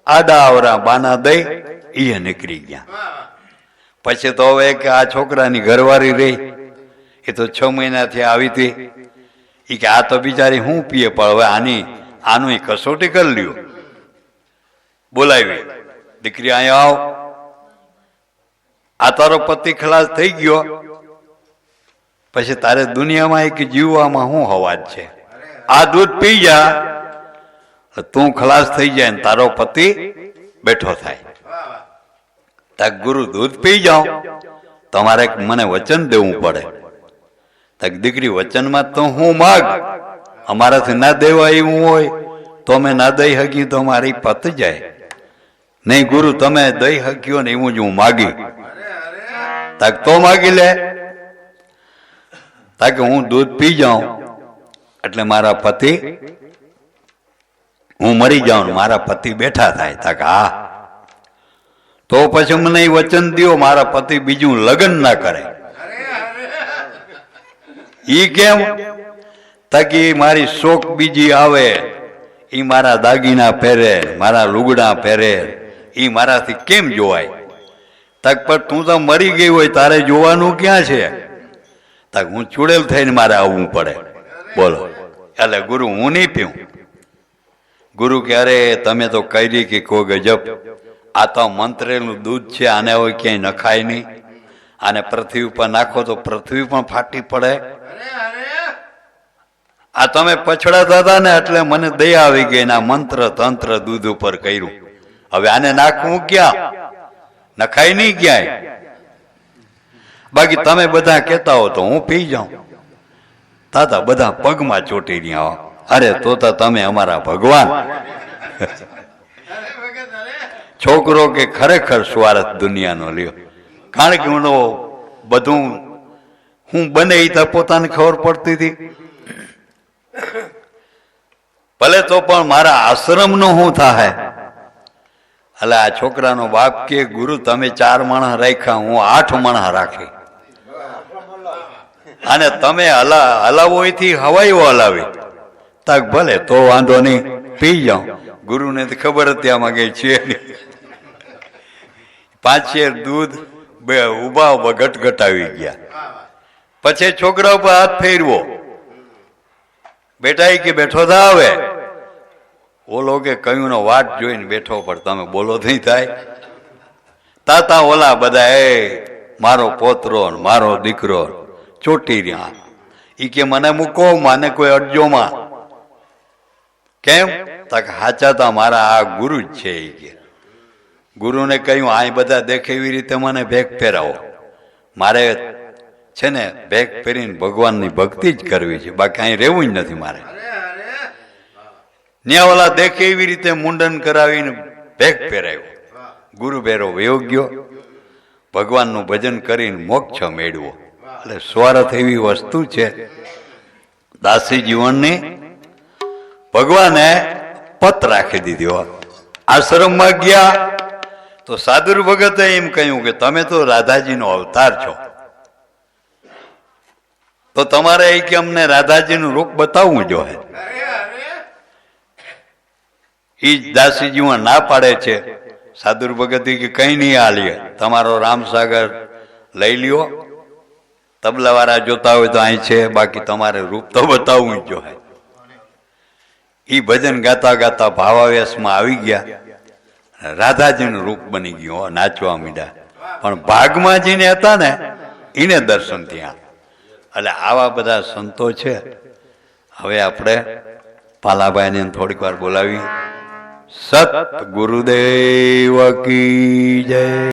આડા આવરા બાના દઈ એ નીકળી ગયા. પછી તો હવે કે આ છોકરાની ઘરવાળી રહી, એ તો 6 મહિનાથી આવી હતી. એ કે આ તો બિચારી હું પીએ, પણ હવે આનું કસોટી કરી લ્યો. બોલાવી, દીકરી અહીંયા આવ, આ તારો પતિ ખલાસ થઈ ગયો, પછી તારે દુનિયામાં એક જીવવામાં શું હવાજ છે? આ દૂધ પી જા, તું ખલાસ થઈ જાય ને તારો પતિ બેઠો થાય. તક ગુરુ દૂધ પી જાઓ, તમારે મને વચન દેવું પડે. તક દીકરી વચનમાં તો હું માગ, અમારાથી ના દેવાય એવું હોય તો અમે ના દઈ હકી તો મારી પત જાય. નહીં ગુરુ, તમે દઈ હક્યો ને એવું જ હું માગી. તક તો માગી લે. તાકે હું દૂધ પી જાઉં એટલે મારા પતિ, હું મરી જાઉં મારા પતિ બેઠા થાય. તાકે હા, તો પછી મને વચન દ્યો મારા પતિ બીજું લગ્ન ના કરે. ઈ કેમ? તાકી મારી શોક બીજી આવે, ઈ મારા દાગીના પહેરે, મારા લુગડા પહેરે, ઈ મારાથી કેમ જોવાય? તક પર તું તો મરી ગઈ હોય, તારે જોવાનું ક્યાં છે? તક હું ચૂડેલ થઈને મારે આવવું પડે. બોલો, એટલે ગુરુ હું નહીં પીવું. ગુરુ કે અરે તમે તો કરી કે કોઈ ગજબ, આ તો મંત્રેલું દૂધ છે, આને હવે ક્યાંય નખાય નહીં. આને પૃથ્વી ઉપર નાખો તો પૃથ્વી પણ ફાટી પડે. આ તમે પછડાતા હતા ને એટલે મને દયા આવી ગઈ, ના મંત્ર તંત્ર દૂધ ઉપર કર્યું. હવે આને નાખવું ક્યાં? નખાય નહીં ક્યાંય. બાકી તમે બધા કહેતા હો તો હું પી જાઉં. તાતા બધા પગમાં ચોટી રહ્યા. અરે તો તમે અમારા ભગવાન. છોકરો કે ખરેખર સ્વાર્થ દુનિયાનો લ્યો. કારણ કે હું બધું હું બને એ તો પોતાને ખબર પડતી હતી. ભલે તો પણ મારા આશ્રમનો શું થાય? એટલે આ છોકરાનો બાપ કે ગુરુ તમે 4 માણસ રાખ્યા, હું 8 માણસ રાખી, અને તમે હલાવો એથી હવાઈઓ હલાવી. તક ભલે તો વાંધો નહીં, પી જાઉં. ગુરુને તો ખબર હતી આમાં કઈ છે નહીં. 5 શેર દૂધ ઉભા ગટગટાવી ગયા. પછી છોકરા ઉપર હાથ ફેરવો, બેટા કે બેઠો થા. હવે ઓલો કે કયું નો વાટ જોઈને બેઠો, પણ તમે બોલો નહીં થાય. તાતા ઓલા બધા એ મારો પોતરો મારો દીકરો ચોટી રહ્યા. ઈ કે મને મૂકો, મને કોઈ અડજોમાં. કેમ? તક હાચા તા મારા આ ગુરુ જ છે. ઈ કે ગુરુને કહ્યું આ બધા દેખે એવી રીતે મને ભેગ ફેરાવો. મારે છે ને ભેગ ફેરીને ભગવાનની ભક્તિ જ કરવી છે, બાકી અહીં રહેવું જ નથી મારે. ન્યા ઓલા દેખે એવી રીતે મુંડન કરાવીને ભેગ ફેરાવ્યો. ગુરુ ભેરો વયો ગયો. ભગવાનનું ભજન કરીને મોક્ષ મેળવો. એટલે સ્વાર્થ એવી વસ્તુ છે દાસી જીવનની. ભગવાને પત રાખી દીધી. આશ્રમમાં ગયા તો સાધુ ભગતે એમ કહ્યું કે તમે તો રાધાજીનો અવતાર છો, તો તમારે એ કે અમને રાધાજીનું રૂપ બતાવવું જોઈએ. એ દાસીજીમાં ના પાડે છે. સાધુ ભગત કે કઈ નહીં હાલીએ, તમારો રામસાગર લઈ લ્યો. તબલાવાળા જોતા હોય તો અહીં છે, બાકી તમારે રૂપ તો બતાવવું જ જોઈએ. એ ભજન ગાતા ગાતા ભાવાવેશમાં આવી ગયા. રાધાજીનું રૂપ બની ગયું, નાચવા મીડા. પણ ભાગમાં જેને હતા ને એને દર્શન ત્યાં. એટલે આવા બધા સંતો છે. હવે આપણે પાલાભાઈને થોડીક વાર બોલાવી. સત ગુરુદેવ કી જય.